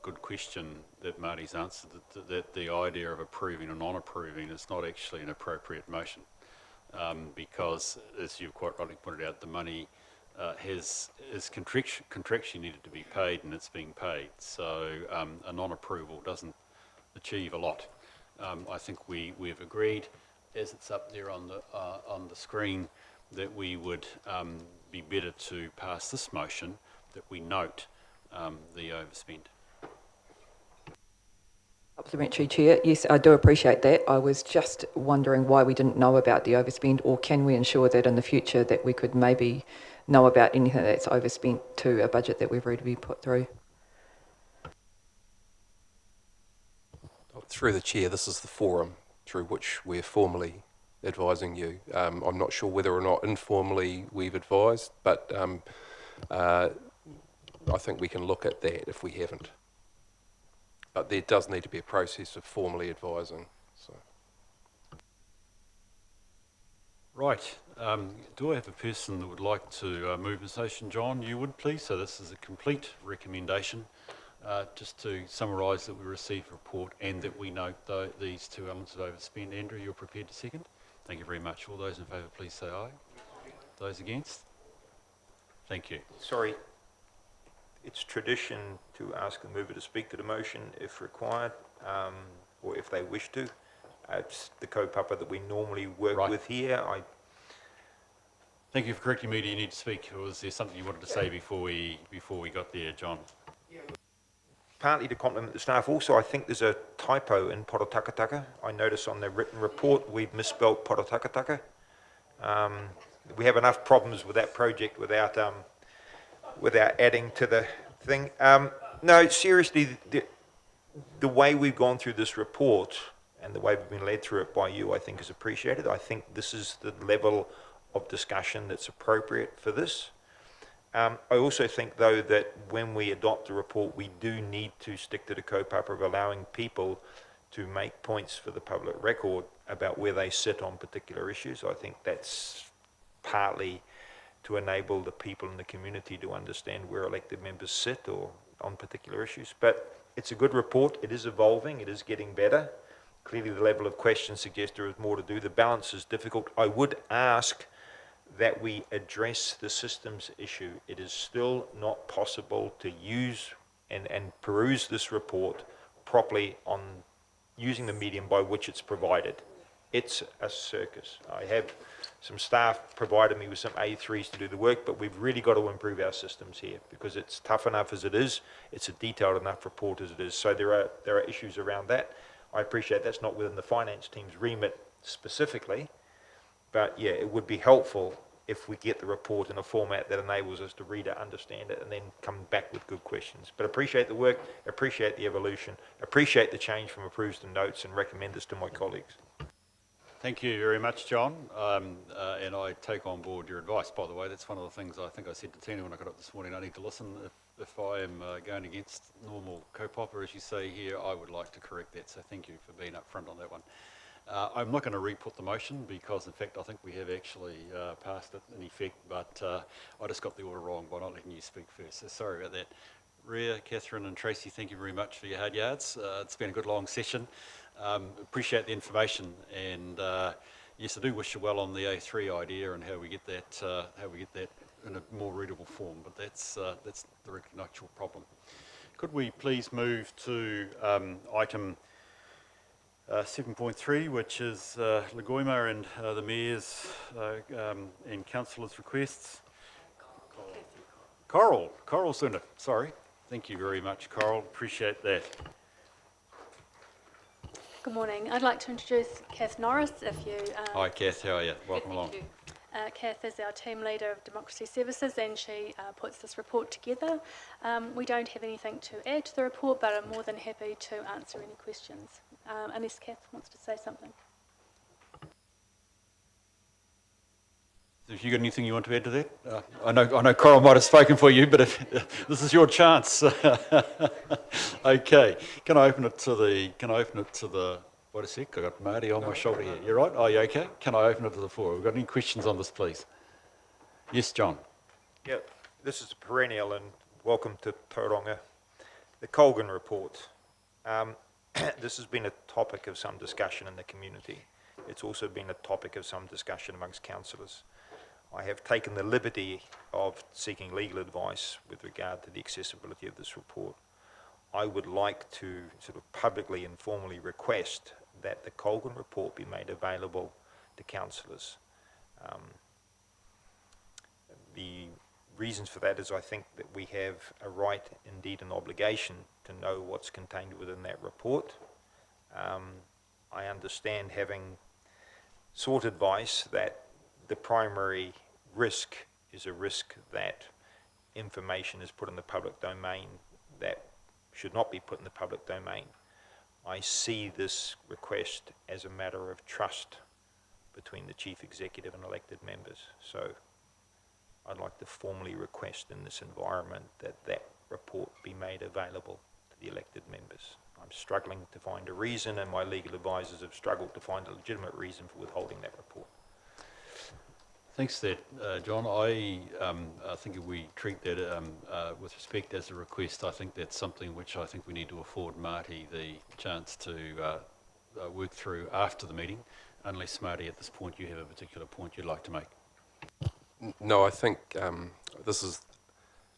good question that Marty's answered, that the idea of approving or non-approving is not actually an appropriate motion, because, as you've quite rightly pointed out, the money is contractually needed to be paid, and it's being paid. So a non-approval doesn't achieve a lot. I think we've agreed, as it's up there on the screen, that we would be better to pass this motion, that we note the overspend. Supplementary Chair, yes, I do appreciate that. I was just wondering why we didn't know about the overspend, or can we ensure that in the future that we could maybe know about anything that's overspent to a budget that we've already put through? Through the Chair, this is the forum through which we're formally advising you. I'm not sure whether or not informally we've advised, but I think we can look at that if we haven't. But there does need to be a process of formally advising. So. Right. Do I have a person that would like to move this motion? John, you would, please. So this is a complete recommendation. Just to summarise, that we receive a report and that we note these 2 elements of overspend. Andrew, you're prepared to second? Thank you very much. All those in favour, please say aye. Those against? Thank you. Sorry, it's tradition to ask the mover to speak to the motion if required, or if they wish to. It's the co-pupper that we normally work with here. Thank you for correcting me. Do you need to speak, or was there something you wanted to say before we got there, John? Partly to compliment the staff. Also, I think there's a typo in Pototakataka. I notice on the written report we've misspelled Pototakataka. We have enough problems with that project without adding to the thing. No, seriously, the way we've gone through this report and the way we've been led through it by you, I think, is appreciated. I think this is the level of discussion that's appropriate for this. I also think, though, that when we adopt the report, we do need to stick to the kaupapa of allowing people to make points for the public record about where they sit on particular issues. I think that's partly to enable the people in the community to understand where elected members sit or on particular issues. But it's a good report. It is evolving. It is getting better. Clearly, the level of questions suggests there is more to do. The balance is difficult. I would ask that we address the systems issue. It is still not possible to use and peruse this report properly on using the medium by which it's provided. It's a circus. I have some staff provided me with some A3s to do the work, but we've really got to improve our systems here because it's tough enough as it is. It's a detailed enough report as it is. So there are issues around that. I appreciate that's not within the finance team's remit specifically, but yeah, it would be helpful if we get the report in a format that enables us to read it, understand it, and then come back with good questions. But appreciate the work, appreciate the evolution, appreciate the change from approves to notes, and recommend this to my colleagues. Thank you very much, John. And I take on board your advice, by the way. That's one of the things I think I said to Tina when I got up this morning. I need to listen. If I am going against normal co-popper, as you say here, I would like to correct that. So thank you for being upfront on that one. I'm not going to re-put the motion because, in fact, I think we have actually passed it in effect, but I just got the order wrong by not letting you speak first. So sorry about that. Rhea, Catherine and Tracy, thank you very much for your hard yards. It's been a good long session. Appreciate the information, and yes, I do wish you well on the A3 idea and how we get that in a more readable form. But that's the actual problem. Could we please move to item 7.3, which is Lagoima and the Mayor's and Councillors' requests. Coral Sooner, sorry. Thank you very much, Coral. Appreciate that. Good morning. I'd like to introduce Kath Norris, if you... Hi, Kath. How are you? Welcome along. Kath is our team leader of Democracy Services, and she puts this report together. We don't have anything to add to the report, but I'm more than happy to answer any questions, unless Kath wants to say something. Have you got anything you want to add to that? I know Coral might have spoken for you, but if this is your chance. Okay. Can I open it to the, wait a sec, I got Marty on my shoulder here. You right? Are you okay? Can I open it to the floor? We've got any questions on this, please? Yes, John. Yeah, this is a perennial, and welcome to Tauranga. The Colgan report. This has been a topic of some discussion in the community. It's also been a topic of some discussion amongst councillors. I have taken the liberty of seeking legal advice with regard to the accessibility of this report. I would like to sort of publicly and formally request that the Colgan report be made available to councillors. The reasons for that is I think that we have a right, indeed an obligation, to know what's contained within that report. I understand, having sought advice, that the primary risk is a risk that information is put in the public domain that should not be put in the public domain. I see this request as a matter of trust between the Chief Executive and elected members. So I'd like to formally request in this environment that that report be made available to the elected members. I'm struggling to find a reason, and my legal advisors have struggled to find a legitimate reason for withholding that report. Thanks for that, John. I think if we treat that with respect as a request, I think that's something which I think we need to afford Marty the chance to work through after the meeting, unless, Marty, at this point you have a particular point you'd like to make. No, I think this is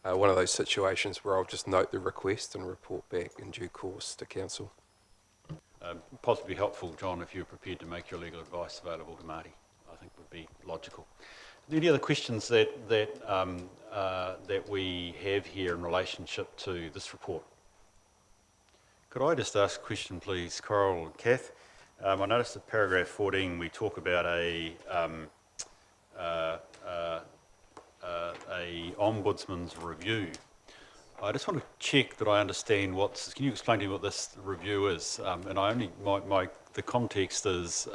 one of those situations where I'll just note the request and report back in due course to Council. Possibly helpful, John, if you're prepared to make your legal advice available to Marty. I think would be logical. Any other questions that we have here in relationship to this report? Could I just ask a question, please, Coral and Kath? I noticed at paragraph 14 we talk about a ombudsman's review. I just want to check that I understand can you explain to me what this review is? And the context is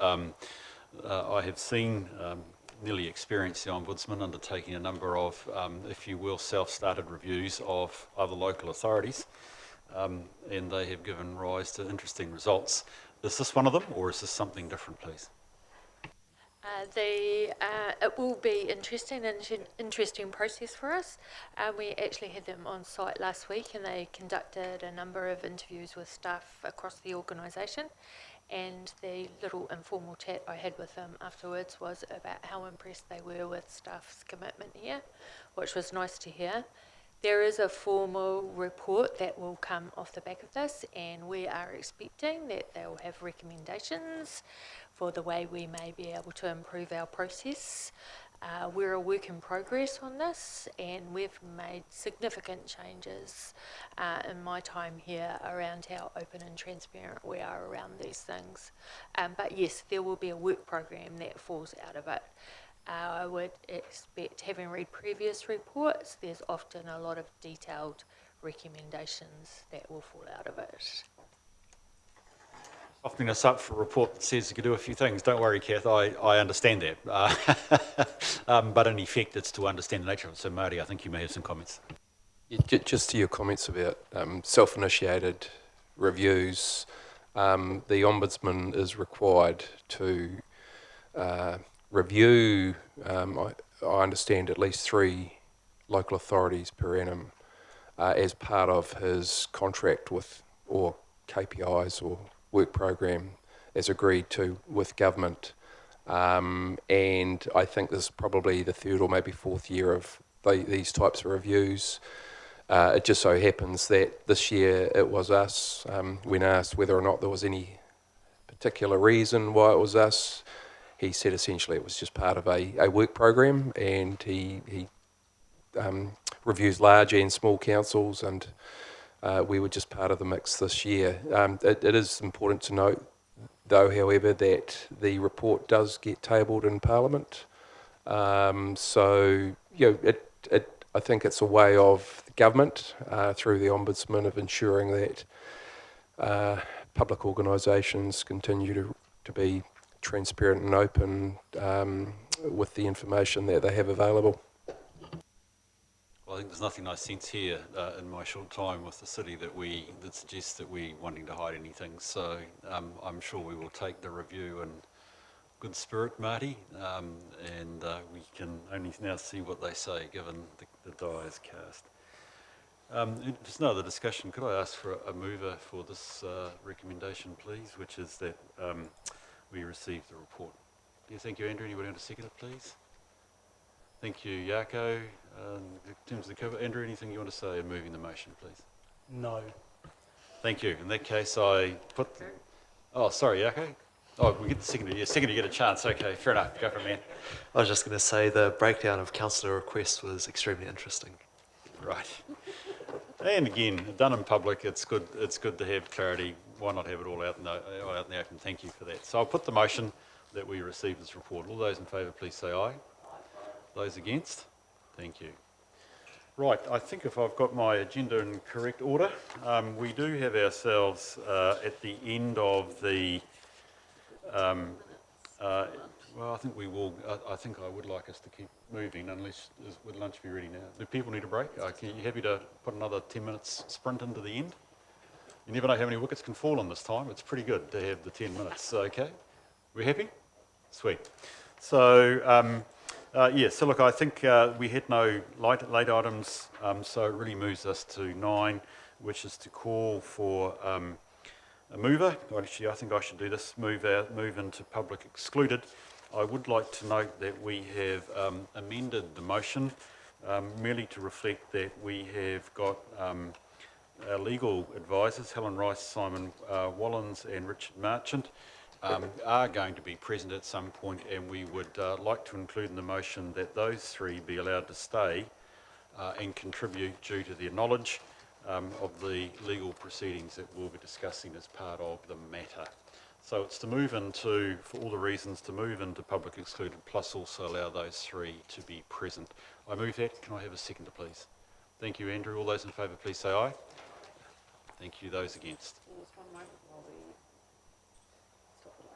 I have seen, nearly experienced the Ombudsman undertaking a number of, if you will, self-started reviews of other local authorities, and they have given rise to interesting results. Is this one of them, or is this something different, please? It will be interesting process for us. We actually had them on site last week, and they conducted a number of interviews with staff across the organisation. And the little informal chat I had with them afterwards was about how impressed they were with staff's commitment here, which was nice to hear. There is a formal report that will come off the back of this, and we are expecting that they will have recommendations for the way we may be able to improve our process. We're a work in progress on this, and we've made significant changes in my time here around how open and transparent we are around these things. But yes, there will be a work program that falls out of it. I would expect, having read previous reports, there's often a lot of detailed recommendations that will fall out of it. softening us up for a report that says you could do a few things. Don't worry, Kath, I understand that. But in effect, it's to understand the nature of it. So, Marty, I think you may have some comments. Yeah, just to your comments about self-initiated reviews, the Ombudsman is required to review, I understand, at least 3 local authorities per annum as part of his contract with, or KPIs or work program as agreed to with government. And I think this is probably the 3rd or maybe 4th year of these types of reviews. It just so happens that this year it was us. When asked whether or not there was any particular reason why it was us, he said essentially it was just part of a work program, and he reviews large and small councils, and we were just part of the mix this year. It is important to note, though, however, that the report does get tabled in Parliament. So, you know, I think it's a way of the government, through the Ombudsman, of ensuring that public organisations continue to be transparent and open with the information that they have available. Well, I think there's nothing I sense here in my short time with the city that suggests that we're wanting to hide anything. So I'm sure we will take the review in good spirit, Marty, and we can only now see what they say, given the die is cast. Just no other discussion. Could I ask for a mover for this recommendation, please, which is that we receive the report? Yeah, thank you, Andrew. Anybody want to second it, please? Thank you, Jaco. In terms of the cover, Andrew, anything you want to say in moving the motion, please? No. Thank you. In that case, I put... Oh, sorry, Jaco. Oh, we get the second. Yeah, second you get a chance. Okay, fair enough. Go for it, man. I was just going to say the breakdown of councillor requests was extremely interesting. Right. And again, done in public, it's good to have clarity. Why not have it all out in the open? Thank you for that. So I'll put the motion that we receive this report. All those in favour, please say aye. Those against? Thank you. Right, I think if I've got my agenda in correct order, we do have ourselves at the end of the... well, I think we will. I think I would like us to keep moving, unless would lunch be ready now? Do people need a break? Are you happy to put another 10 minutes sprint into the end? You never know how many wickets can fall on this time. It's pretty good to have the 10 minutes. Okay, we happy? Sweet. So yeah. So look, I think we had no late items, so it really moves us to 9, which is to call for a mover. Actually, I think I should do this. Move into public excluded. I would like to note that we have amended the motion merely to reflect that we have got our legal advisors, Helen Rice, Simon Wallins and Richard Marchant, are going to be present at some point, and we would like to include in the motion that those 3 be allowed to stay and contribute due to their knowledge of the legal proceedings that we'll be discussing as part of the matter. So it's to move into, for all the reasons, to move into public excluded, plus also allow those 3 to be present. I move that. Can I have a seconder, please? Thank you, Andrew. All those in favour, please say aye. Thank you. Those against?